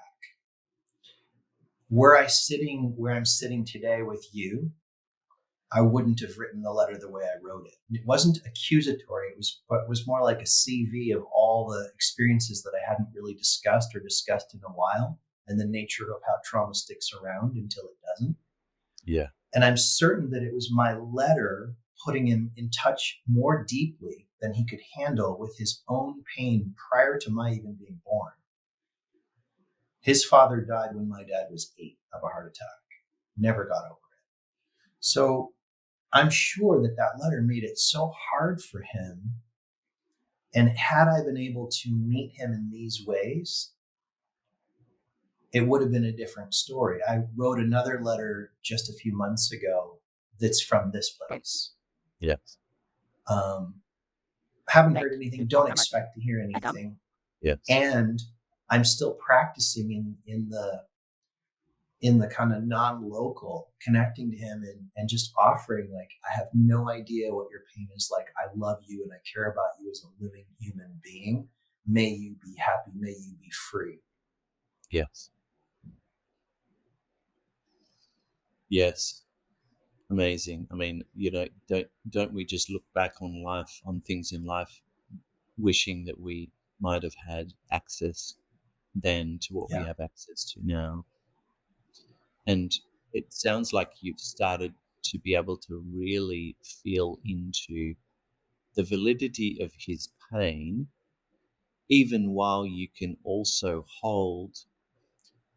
Where I'm sitting today with you, I wouldn't have written the letter the way I wrote it. It wasn't accusatory. It was more like a CV of all the experiences that I hadn't really discussed in a while, and the nature of how trauma sticks around until it doesn't. Yeah. And I'm certain that it was my letter putting him in touch more deeply than he could handle with his own pain prior to my even being born. His father died when my dad was 8 of a heart attack. Never got over it. So I'm sure that letter made it so hard for him. And had I been able to meet him in these ways, it would have been a different story. I wrote another letter just a few months ago that's from this place. Yes. Haven't heard anything. Don't expect to hear anything. Yes. And I'm still practicing in the kind of non-local, connecting to him and just offering, like, I have no idea what your pain is like. I love you and I care about you as a living human being. May you be happy. May you be free. Yes. Yes. Amazing. I mean, don't we just look back on life, on things in life, wishing that we might have had access then to what we have access to now? And it sounds like you've started to be able to really feel into the validity of his pain, even while you can also hold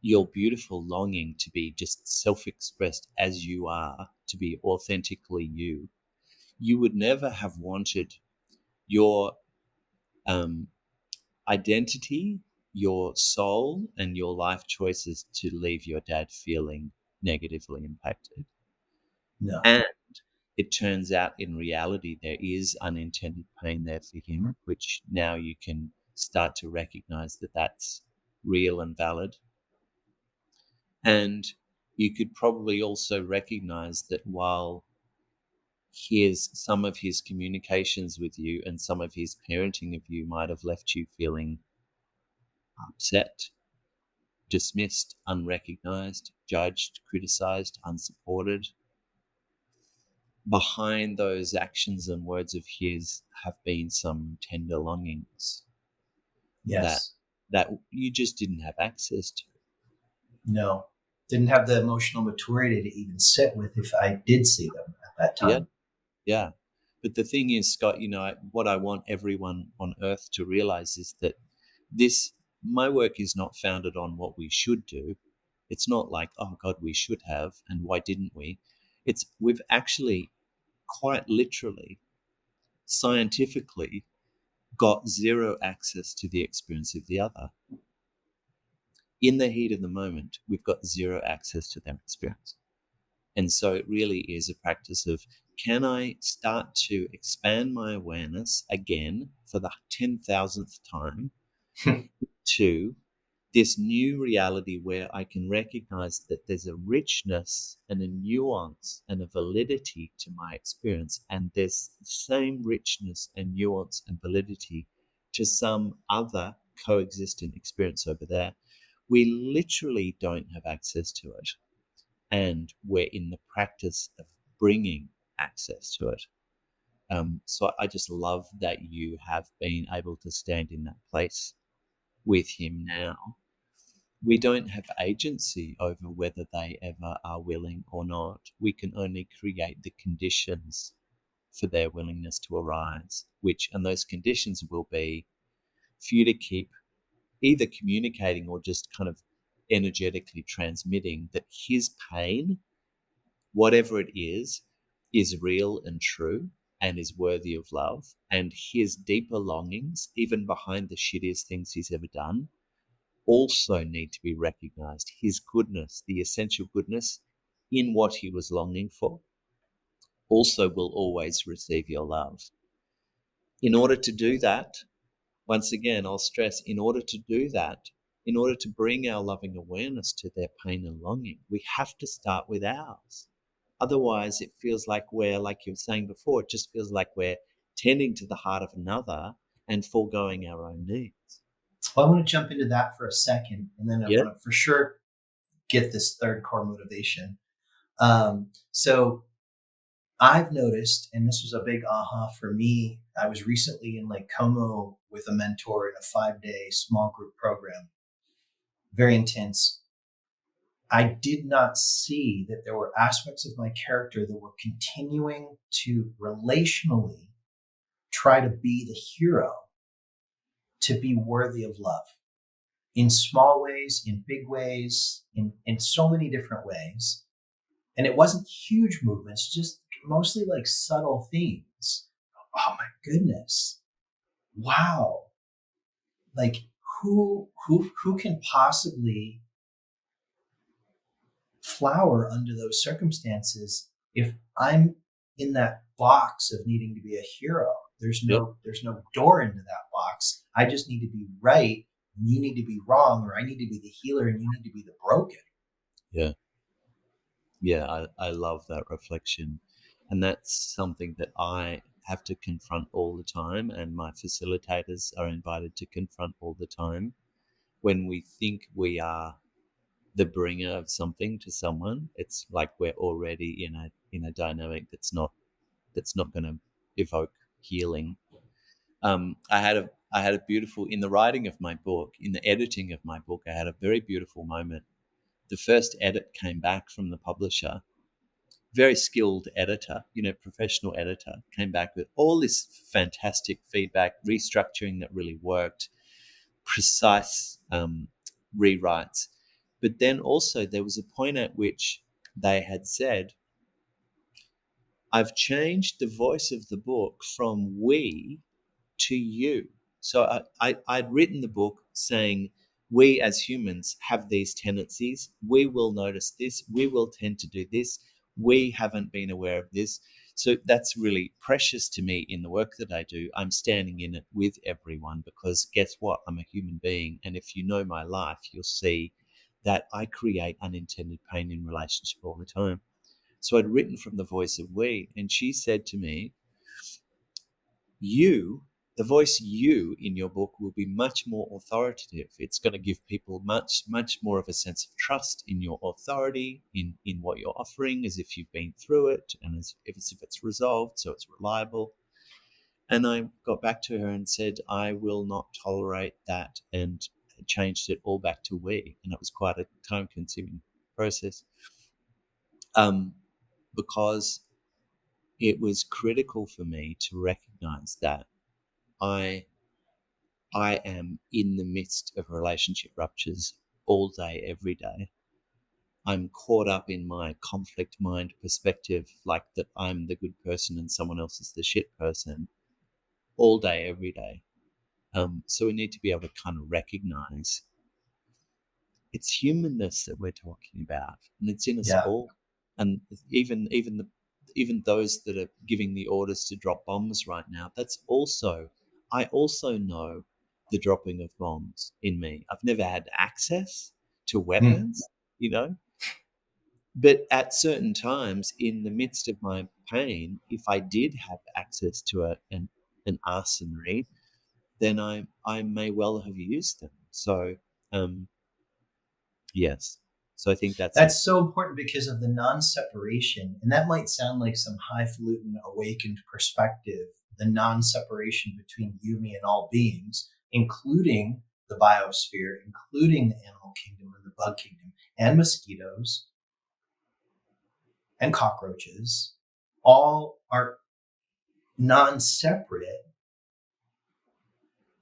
your beautiful longing to be just self-expressed as you are, to be authentically you. You would never have wanted your identity, your soul, and your life choices to leave your dad feeling negatively impacted. No. And it turns out in reality there is unintended pain there for him, which now you can start to recognize that that's real and valid. And you could probably also recognize that while some of his communications with you and some of his parenting of you might have left you feeling upset, dismissed, unrecognized, judged, criticized, unsupported, behind those actions and words of his have been some tender longings that Yes. that you just didn't have access to. No. Didn't have the emotional maturity to even sit with if I did see them at that Yeah, time. yeah. But the thing is, Scott, what I want everyone on earth to realize is that my work is not founded on what we should do. It's not like, oh God, we should have, and why didn't we? We've actually quite literally, scientifically, got zero access to the experience of the other. In the heat of the moment, we've got zero access to their experience. And so it really is a practice of, can I start to expand my awareness again for the 10,000th time to this new reality where I can recognize that there's a richness and a nuance and a validity to my experience, and there's the same richness and nuance and validity to some other coexistent experience over there. We literally don't have access to it, and we're in the practice of bringing access to it. So I just love that you have been able to stand in that place with him now. We don't have agency over whether they ever are willing or not. We can only create the conditions for their willingness to arise, and those conditions will be for you to keep either communicating or just kind of energetically transmitting that his pain, whatever it is real and true and is worthy of love. And his deeper longings, even behind the shittiest things he's ever done, also need to be recognized. His goodness, the essential goodness in what he was longing for, also will always receive your love. In order to do that, once again, I'll stress, in order to do that, in order to bring our loving awareness to their pain and longing, we have to start with ours. Otherwise, it feels like like you were saying before, it just feels like we're tending to the heart of another and foregoing our own needs. Well, I want to jump into that for a second, and then I Yeah. want to for sure get this third core motivation. So I've noticed, and this was a big aha for me. I was recently in Lake Como with a mentor in a 5-day small group program, very intense. I did not see that there were aspects of my character that were continuing to relationally try to be the hero, to be worthy of love in small ways, in big ways, in so many different ways. And it wasn't huge movements, just mostly like subtle themes. Oh my goodness. Wow. Like who can possibly flower under those circumstances if I'm in that box of needing to be a hero? Yep. There's no door into that box. I just need to be right and you need to be wrong, or I need to be the healer and you need to be the broken. Yeah. Yeah, I love that reflection. And that's something that I have to confront all the time, and my facilitators are invited to confront all the time. When we think we are the bringer of something to someone, it's like we're already in a dynamic that's not going to evoke healing. I had a beautiful, in the writing of my book, in the editing of my book, I had a very beautiful moment. The first edit came back from the publisher, very skilled editor, professional editor, came back with all this fantastic feedback, restructuring that really worked, precise rewrites. But then also there was a point at which they had said, I've changed the voice of the book from we to you. So I'd written the book saying, we as humans have these tendencies. We will notice this. We will tend to do this. We haven't been aware of this. So that's really precious to me in the work that I do. I'm standing in it with everyone because guess what? I'm a human being. And if you know my life, you'll see that I create unintended pain in relationship all the time. So I'd written from the voice of we, and she said to me, you, the voice you in your book will be much more authoritative. It's going to give people much, much more of a sense of trust in your authority, in what you're offering, as if you've been through it and as if it's resolved, so it's reliable. And I got back to her and said, I will not tolerate that, and changed it all back to we. And it was quite a time consuming process. Because it was critical for me to recognize that I I am in the midst of relationship ruptures all day, every day. I'm caught up in my conflict mind perspective, like that I'm the good person and someone else is the shit person all day, every day. So we need to be able to kind of recognize it's humanness that we're talking about, and it's in us Yeah. all. And even those that are giving the orders to drop bombs right now, I also know the dropping of bombs in me. I've never had access to Mm. weapons, but at certain times in the midst of my pain, if I did have access to an arsenal, then I may well have used them. So yes. So I think that's That's important. so important because of the non-separation. And that might sound like some highfalutin awakened perspective, the non-separation between you, me, and all beings, including the biosphere, including the animal kingdom and the bug kingdom, and mosquitoes and cockroaches, all are non-separate.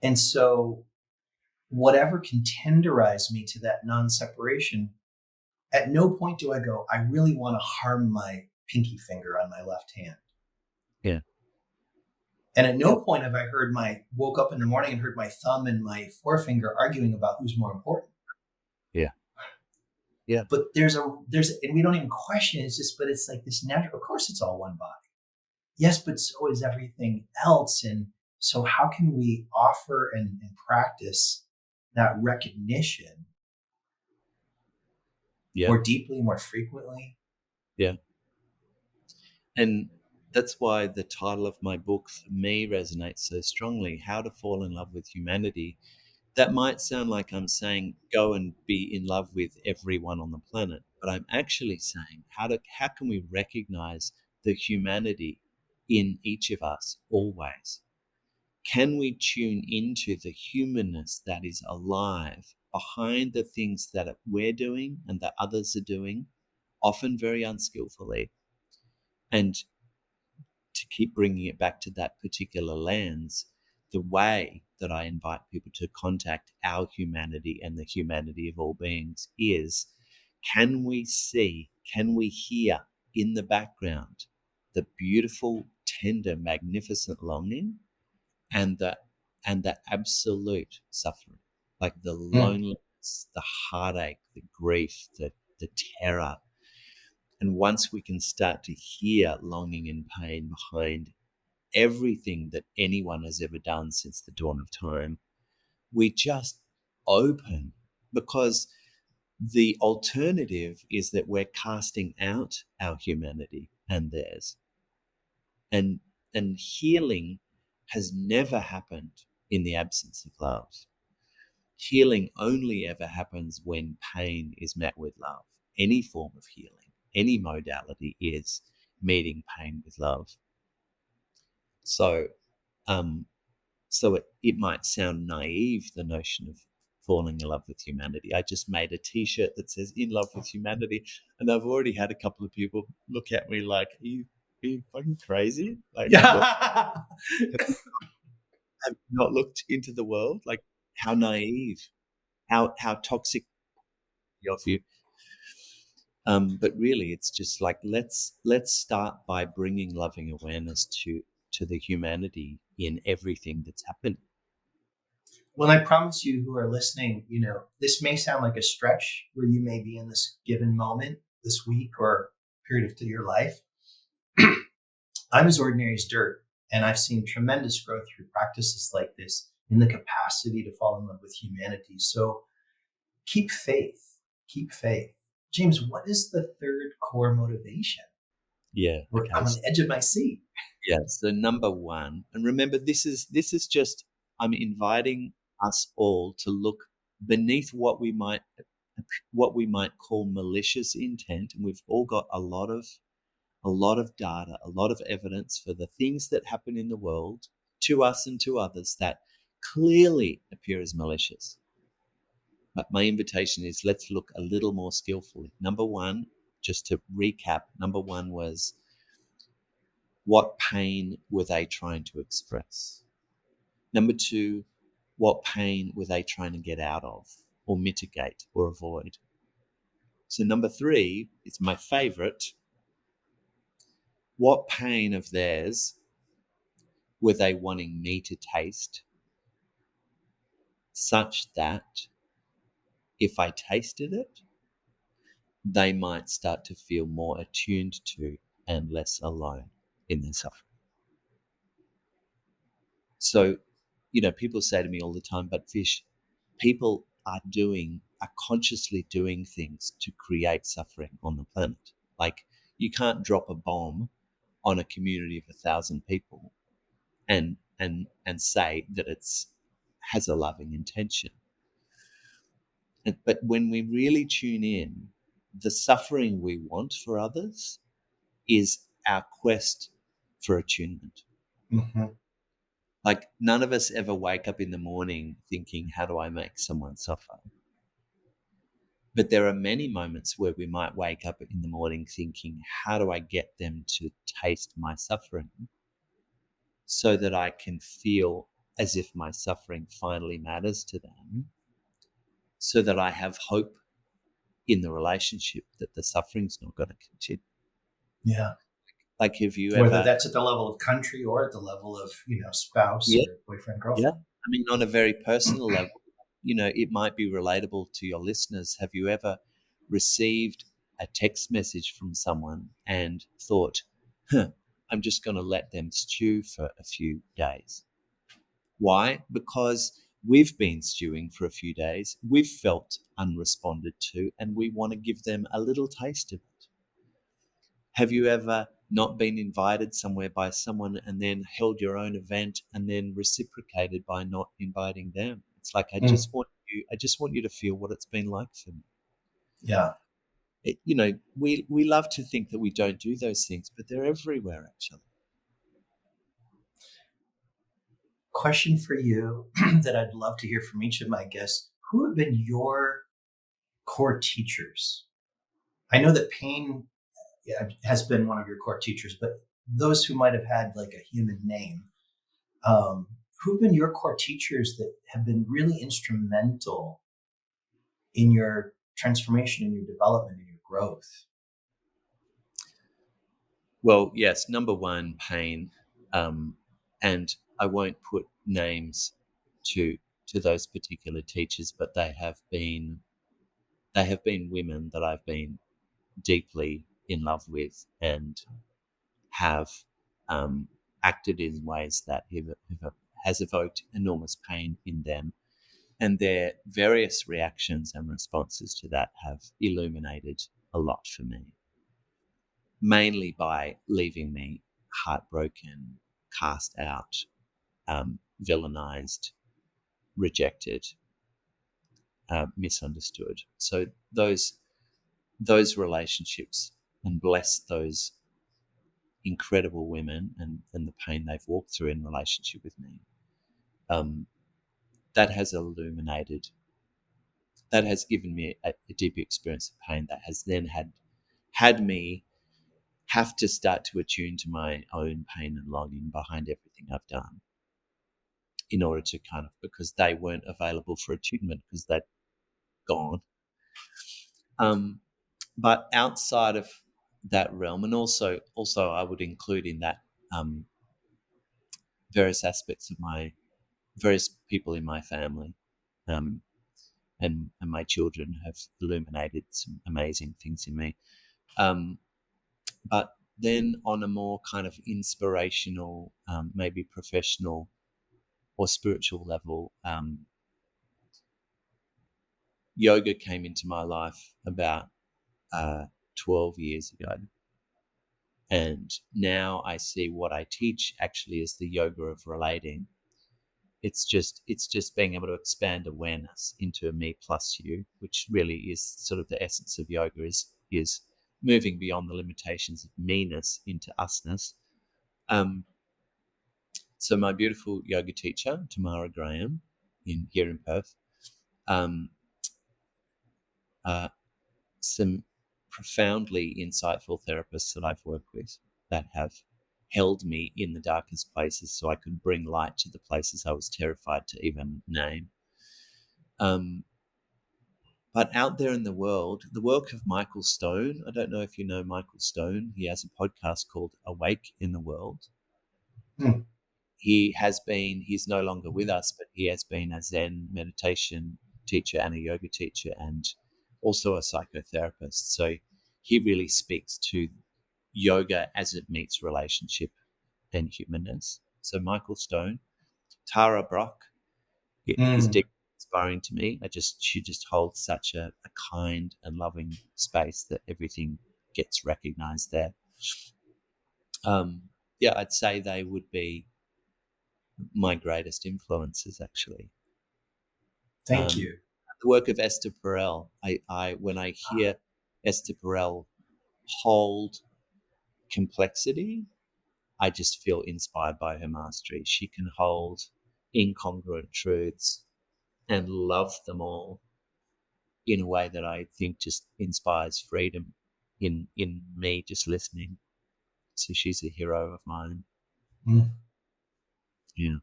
And so whatever can tenderize me to that non-separation, at no point do I go, I really want to harm my pinky finger on my left hand. Yeah. And at no Yep. point have I woke up in the morning and heard my thumb and my forefinger arguing about who's more important. Yeah. Yeah. But and we don't even question it. But it's like this natural, of course it's all one body. Yes, but so is everything else. And so how can we offer and practice that recognition Yeah. more deeply, more frequently? Yeah. And that's why the title of my book for me resonates so strongly, How to Fall in Love with Humanity. That might sound like I'm saying go and be in love with everyone on the planet, but I'm actually saying how can we recognize the humanity in each of us always? Can we tune into the humanness that is alive behind the things that we're doing and that others are doing, often very unskillfully, and to keep bringing it back to that particular lens, the way that I invite people to contact our humanity and the humanity of all beings is, can we see, can we hear in the background the beautiful, tender, magnificent longing and the absolute suffering, like the Mm. loneliness, the heartache, the grief, the terror. And once we can start to hear longing and pain behind everything that anyone has ever done since the dawn of time, we just open, because the alternative is that we're casting out our humanity and theirs. And healing has never happened in the absence of love. Healing only ever happens when pain is met with love. Any form of healing, any modality is meeting pain with love. So, it might sound naive, the notion of falling in love with humanity. I just made a T-shirt that says "In Love with Humanity," and I've already had a couple of people look at me like, are you fucking crazy? Like, what? Yeah. Have you not looked into the world? Like, how naive, how toxic of you. But really, it's just like let's start by bringing loving awareness to the humanity in everything that's happening. Well, I promise you who are listening, this may sound like a stretch where you may be in this given moment, this week or period of your life. I'm as ordinary as dirt, and I've seen tremendous growth through practices like this in the capacity to fall in love with humanity. So keep faith. Keep faith. James, what is the third core motivation? Yeah. Okay. I'm on the edge of my seat. Yeah. So number one, and remember, this is just, I'm inviting us all to look beneath what we might call malicious intent, and we've all got a lot of data, a lot of evidence for the things that happen in the world to us and to others that clearly appear as malicious. But my invitation is, let's look a little more skillfully. Number one, just to recap, number one was, what pain were they trying to express? Number two, what pain were they trying to get out of or mitigate or avoid? So number three is my favorite. What pain of theirs were they wanting me to taste, such that if I tasted it, they might start to feel more attuned to and less alone in their suffering? So, people say to me all the time, but Fish, people are consciously doing things to create suffering on the planet. Like, you can't drop a bomb on a community of 1,000 people and say that it's has a loving intention. But when we really tune in, the suffering we want for others is our quest for attunement. Mm-hmm. Like, none of us ever wake up in the morning thinking, how do I make someone suffer? But there are many moments where we might wake up in the morning thinking, how do I get them to taste my suffering so that I can feel as if my suffering finally matters to them, so that I have hope in the relationship that the suffering's not going to continue. Yeah. Like, have you Whether ever... that's at the level of country or at the level of, spouse Yeah, or boyfriend, yeah. girlfriend. I mean, on a very personal level, it might be relatable to your listeners. Have you ever received a text message from someone and thought, I'm just going to let them stew for a few days? Why? Because we've been stewing for a few days, we've felt unresponded to, and we want to give them a little taste of it. Have you ever not been invited somewhere by someone and then held your own event and then reciprocated by not inviting them? It's like, I Mm. just want you to feel what it's been like for me. Yeah. We love to think that we don't do those things, but they're everywhere, actually. Question for you that I'd love to hear from each of my guests. Who have been your core teachers? I know that pain has been one of your core teachers, but those who might have had like a human name, who have been your core teachers that have been really instrumental in your transformation, in your development, in your growth? Well, yes, number one, pain. And I won't put names to those particular teachers, but they have been women that I've been deeply in love with and have acted in ways that has evoked enormous pain in them. And their various reactions and responses to that have illuminated a lot for me, mainly by leaving me heartbroken, cast out, villainized, rejected, misunderstood. So those relationships, and bless those incredible women and the pain they've walked through in relationship with me, that has illuminated, that has given me a deep experience of pain that has then had me have to start to attune to my own pain and longing behind everything I've done, in order to because they weren't available for attunement because they'd gone. But outside of that realm, and also I would include in that various aspects of various people in my family, um, and my children have illuminated some amazing things in me. But Then on a more kind of inspirational, maybe professional or spiritual level, yoga came into my life about 12 years ago. And now I see what I teach actually is the yoga of relating. It's just being able to expand awareness into a me plus you, which really is sort of the essence of yoga, is moving beyond the limitations of me-ness into us-ness. So my beautiful yoga teacher, Tamara Graham, here in Perth, um, some profoundly insightful therapists that I've worked with that have held me in the darkest places so I could bring light to the places I was terrified to even name. But out there in the world, the work of Michael Stone, I don't know if you know Michael Stone. He has a podcast called Awake in the World. Hmm. He's no longer with us, but he has been a Zen meditation teacher and a yoga teacher and also a psychotherapist. So he really speaks to yoga as it meets relationship and humanness. So Michael Stone, Tara Brock is Mm. deeply inspiring to me. She just holds such a kind and loving space that everything gets recognized there. Yeah, I'd say they would be my greatest influences, actually. Thank you. The work of Esther Perel, when I hear Esther Perel hold complexity, I just feel inspired by her mastery. She can hold incongruent truths and love them all in a way that I think just inspires freedom in me just listening. So she's a hero of mine. Mm. Yeah.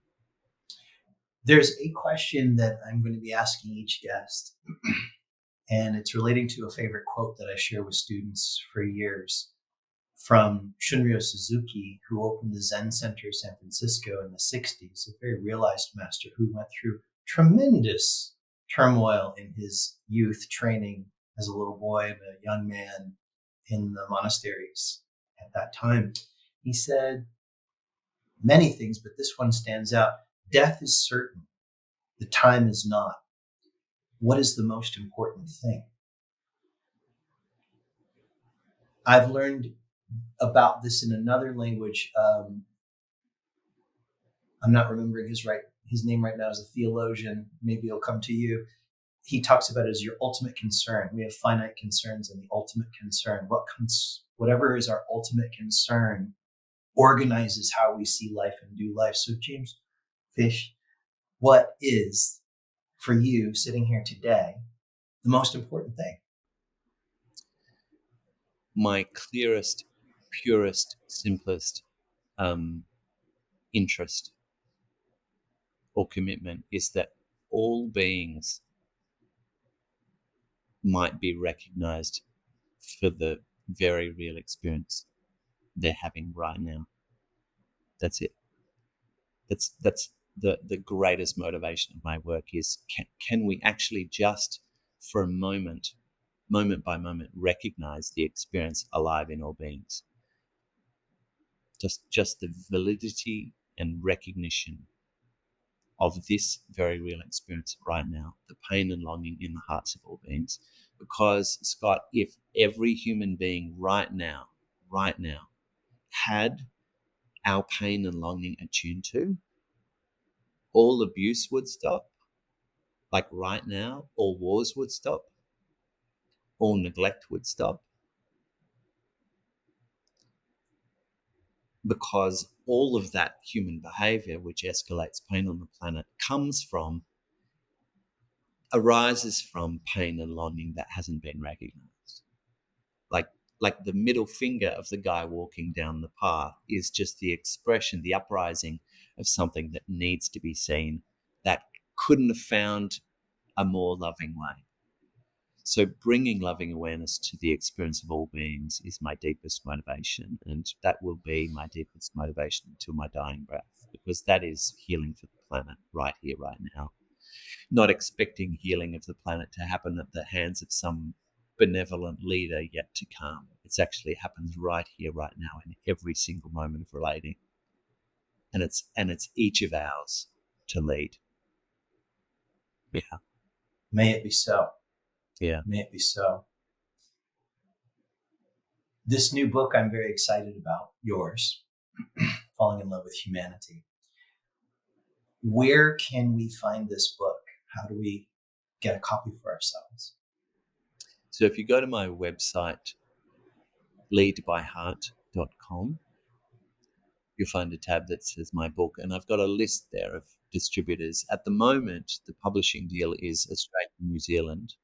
There's a question that I'm going to be asking each guest, and it's relating to a favorite quote that I share with students for years from Shunryo Suzuki, who opened the Zen Center San Francisco in the 60s, a very realized master who went through tremendous turmoil in his youth training as a little boy and a young man in the monasteries at that time. He said many things, but this one stands out. Death is certain. The time is not. What is the most important thing? I've learned about this in another language. I'm not remembering his name right now as a theologian. Maybe it'll come to you. He talks about it as your ultimate concern. We have finite concerns and the ultimate concern. Whatever is our ultimate concern organizes how we see life and do life. So James Fish, what is for you sitting here today the most important thing? My clearest, purest, simplest interest or commitment is that all beings might be recognized for the very real experience they're having right now. That's it. That's the greatest motivation of my work is can we actually just for a moment by moment recognize the experience alive in all beings, just the validity and recognition of this very real experience right now, the pain and longing in the hearts of all beings. Because, Scott, if every human being right now had our pain and longing attuned to, all abuse would stop. Like right now, all wars would stop, all neglect would stop, because all of that human behavior, which escalates pain on the planet, arises from pain and longing that hasn't been recognized. Like the middle finger of the guy walking down the path is just the expression, the uprising of something that needs to be seen, that couldn't have found a more loving way. So bringing loving awareness to the experience of all beings is my deepest motivation, and that will be my deepest motivation until my dying breath, because that is healing for the planet right here, right now. Not expecting healing of the planet to happen at the hands of some benevolent leader yet to come. It actually happens right here, right now, in every single moment of relating. And it's each of ours to lead. Yeah. May it be so. Yeah. May it be so. This new book I'm very excited about, yours, Falling in Love with Humanity. Where can we find this book? How do we get a copy for ourselves? So if you go to my website, leadbyheart.com, you'll find a tab that says my book, and I've got a list there of distributors. At the moment, the publishing deal is Australia and New Zealand.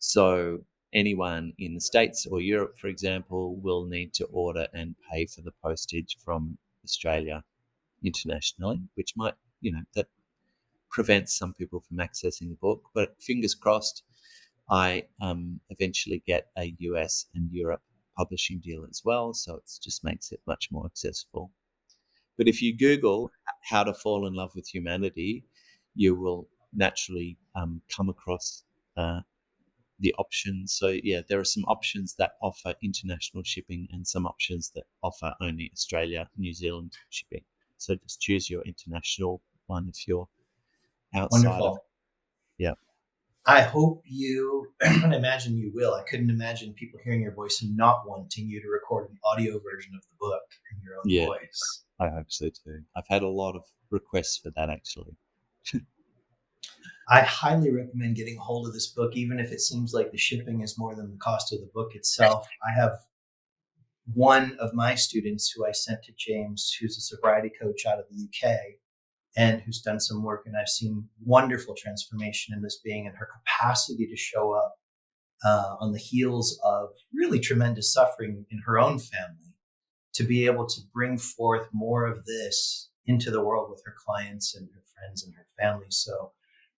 So anyone in the States or Europe, for example, will need to order and pay for the postage from Australia internationally, which might, that prevents some people from accessing the book. But fingers crossed, I eventually get a US and Europe publishing deal as well. So it just makes it much more accessible. But if you Google how to fall in love with humanity, you will naturally come across the options. So yeah, there are some options that offer international shipping and some options that offer only Australia, New Zealand shipping. So just choose your international one if you're outside of. Wonderful. Yeah. I hope you, and imagine you will. I couldn't imagine people hearing your voice and not wanting you to record an audio version of the book in your own voice. I hope so too. I've had a lot of requests for that actually. I highly recommend getting a hold of this book, even if it seems like the shipping is more than the cost of the book itself. I have one of my students who I sent to James, who's a sobriety coach out of the UK and who's done some work. And I've seen wonderful transformation in this being and her capacity to show up on the heels of really tremendous suffering in her own family, to be able to bring forth more of this into the world with her clients and her friends and her family. So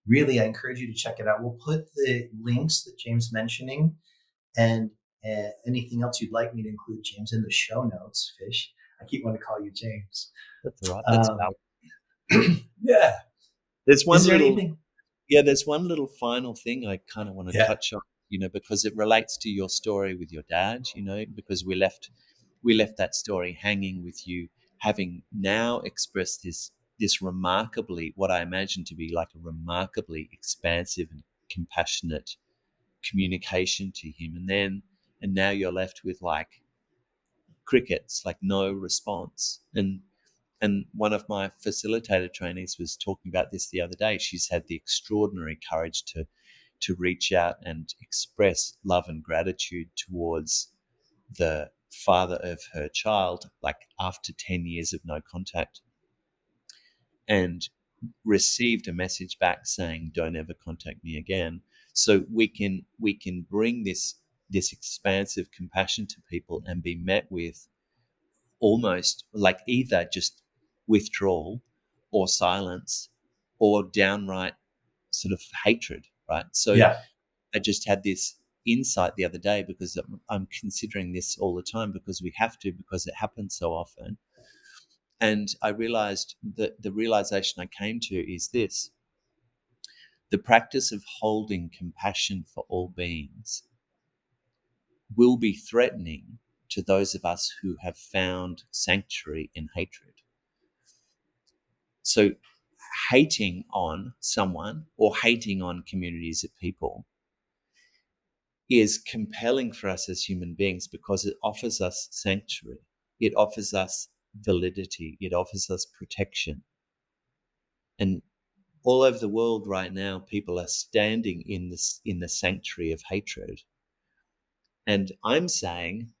really, I encourage you to check it out. We'll put the links that James mentioning and anything else you'd like me to include, James, in the show notes. Fish, I keep wanting to call you James. That's all right. That's Yeah. There's one Is there little anything? Yeah, there's one little final thing I kind of want to Yeah. touch on, because it relates to your story with your dad, because we left that story hanging with you, having now expressed this remarkably, what I imagine to be like a remarkably expansive and compassionate communication to him, and now you're left with like crickets, like no response. And one of my facilitator trainees was talking about this the other day. She's had the extraordinary courage to reach out and express love and gratitude towards the father of her child, like after 10 years of no contact, and received a message back saying, "Don't ever contact me again." So we can bring this expansive compassion to people and be met with almost like either just withdrawal or silence or downright sort of hatred, right? So Yeah. I just had this insight the other day because I'm considering this all the time because we have to, because it happens so often. And I realized that the realization I came to is this: the practice of holding compassion for all beings will be threatening to those of us who have found sanctuary in hatred. So hating on someone or hating on communities of people is compelling for us as human beings because it offers us sanctuary. It offers us validity. It offers us protection. And all over the world right now, people are standing in the sanctuary of hatred. And I'm saying,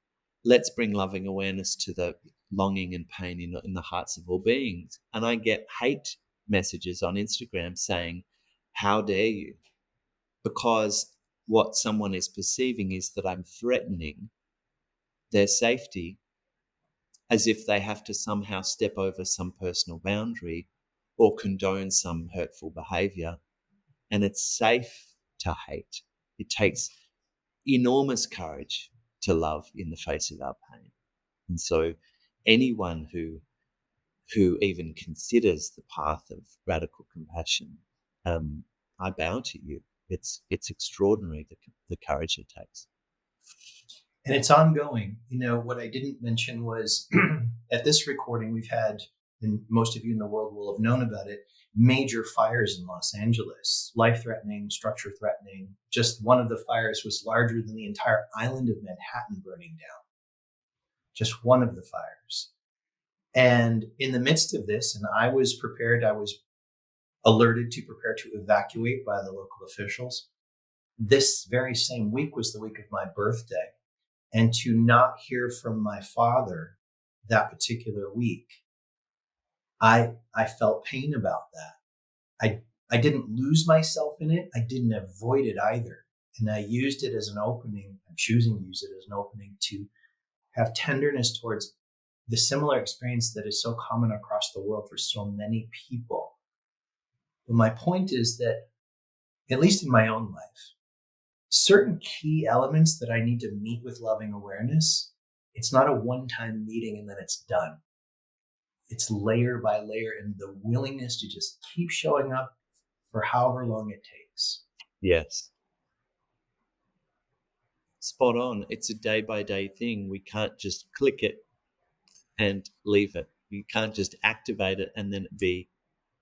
let's bring loving awareness to the longing and pain in the hearts of all beings. And I get hate messages on Instagram saying, "How dare you?" Because what someone is perceiving is that I'm threatening their safety, as if they have to somehow step over some personal boundary or condone some hurtful behavior. And it's safe to hate. It takes enormous courage to love in the face of our pain. And so anyone who even considers the path of radical compassion, I bow to you. It's extraordinary, the courage it takes. And it's ongoing. What I didn't mention was at this recording, we've had, and most of you in the world will have known about it, major fires in Los Angeles, life-threatening, structure-threatening. Just one of the fires was larger than the entire island of Manhattan burning down. Just one of the fires. And in the midst of this, and I was prepared, I was alerted to prepare to evacuate by the local officials. This very same week was the week of my birthday. And to not hear from my father that particular week, I felt pain about that. I didn't lose myself in it. I didn't avoid it either. And I used it as an opening. I'm choosing to use it as an opening to have tenderness towards the similar experience that is so common across the world for so many people. But my point is that, at least in my own life, certain key elements that I need to meet with loving awareness, it's not a one-time meeting and then it's done. It's layer by layer, and the willingness to just keep showing up for however long it takes. Yes. Spot on. It's a day-by-day thing. We can't just click it and leave it. You can't just activate it and then be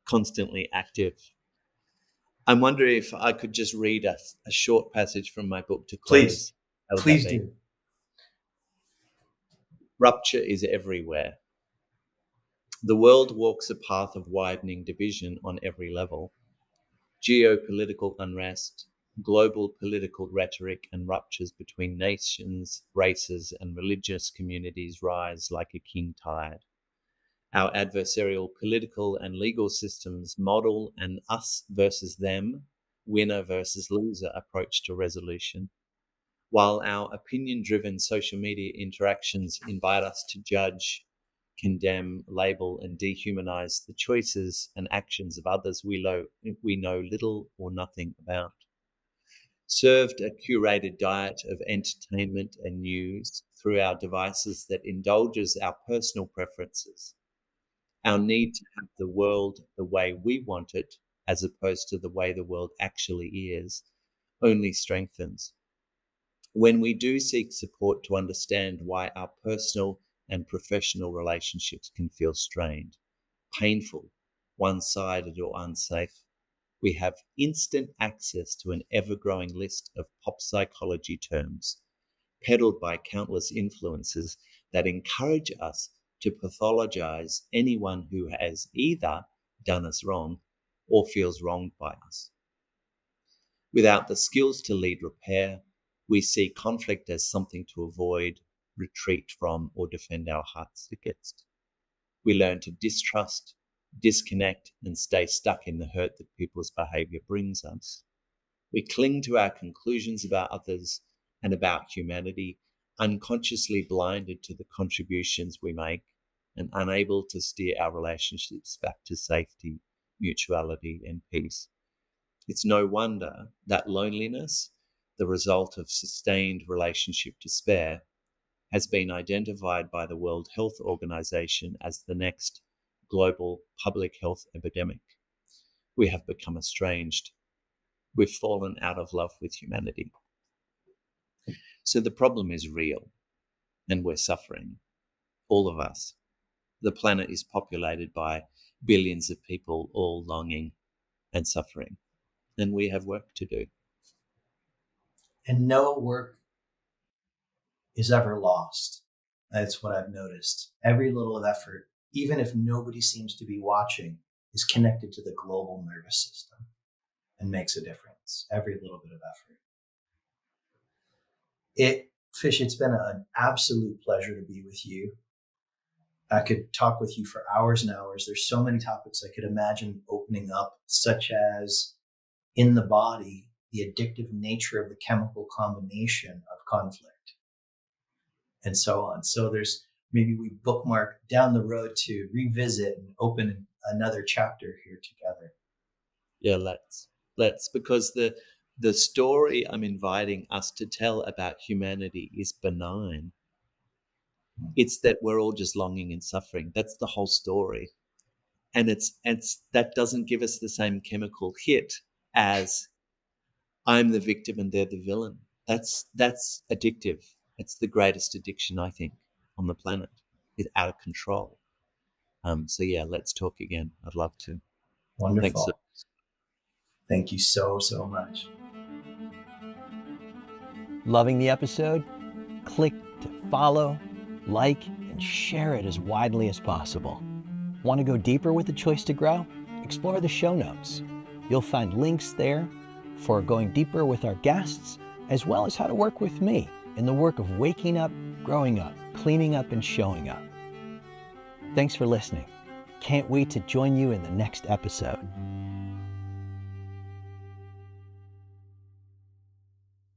constantly active. I'm wondering if I could just read a short passage from my book to close. Please do. Rupture is everywhere. The world walks a path of widening division on every level. Geopolitical unrest, global political rhetoric, and ruptures between nations, races, and religious communities rise like a king tide. Our adversarial political and legal systems model an us versus them, winner versus loser approach to resolution, while our opinion-driven social media interactions invite us to judge, condemn, label, and dehumanize the choices and actions of others we know little or nothing about. Served a curated diet of entertainment and news through our devices that indulges our personal preferences. Our need to have the world the way we want it, as opposed to the way the world actually is, only strengthens. When we do seek support to understand why our personal and professional relationships can feel strained, painful, one-sided, or unsafe, we have instant access to an ever-growing list of pop psychology terms, peddled by countless influencers that encourage us to pathologize anyone who has either done us wrong or feels wronged by us. Without the skills to lead repair, we see conflict as something to avoid, retreat from, or defend our hearts against. We learn to distrust, disconnect, and stay stuck in the hurt that people's behavior brings us. We cling to our conclusions about others and about humanity, unconsciously blinded to the contributions we make and unable to steer our relationships back to safety, mutuality, and peace. It's no wonder that loneliness, the result of sustained relationship despair, has been identified by the World Health Organization as the next global public health epidemic. We have become estranged. We've fallen out of love with humanity. So the problem is real, and we're suffering, all of us. The planet is populated by billions of people, all longing and suffering, and we have work to do. And no work is ever lost. That's what I've noticed. Every little effort, even if nobody seems to be watching, is connected to the global nervous system and makes a difference. Every little bit of effort. Fish, it's been an absolute pleasure to be with you. I could talk with you for hours and hours. There's so many topics I could imagine opening up, such as in the body, the addictive nature of the chemical combination of conflict, and so on. So maybe we bookmark down the road to revisit and open another chapter here together. Yeah, let's because the story I'm inviting us to tell about humanity is benign. It's that we're all just longing and suffering. That's the whole story. And it's that doesn't give us the same chemical hit as I'm the victim and they're the villain. That's addictive. It's the greatest addiction, I think, on the planet. It's out of control. So yeah, let's talk again. I'd love to. Thanks. Wonderful. Thank you so, so much. Loving the episode? Click to follow, like, and share it as widely as possible. Want to go deeper with the choice to grow? Explore the show notes. You'll find links there for going deeper with our guests, as well as how to work with me in the work of waking up, growing up, cleaning up, and showing up. Thanks for listening. Can't wait to join you in the next episode.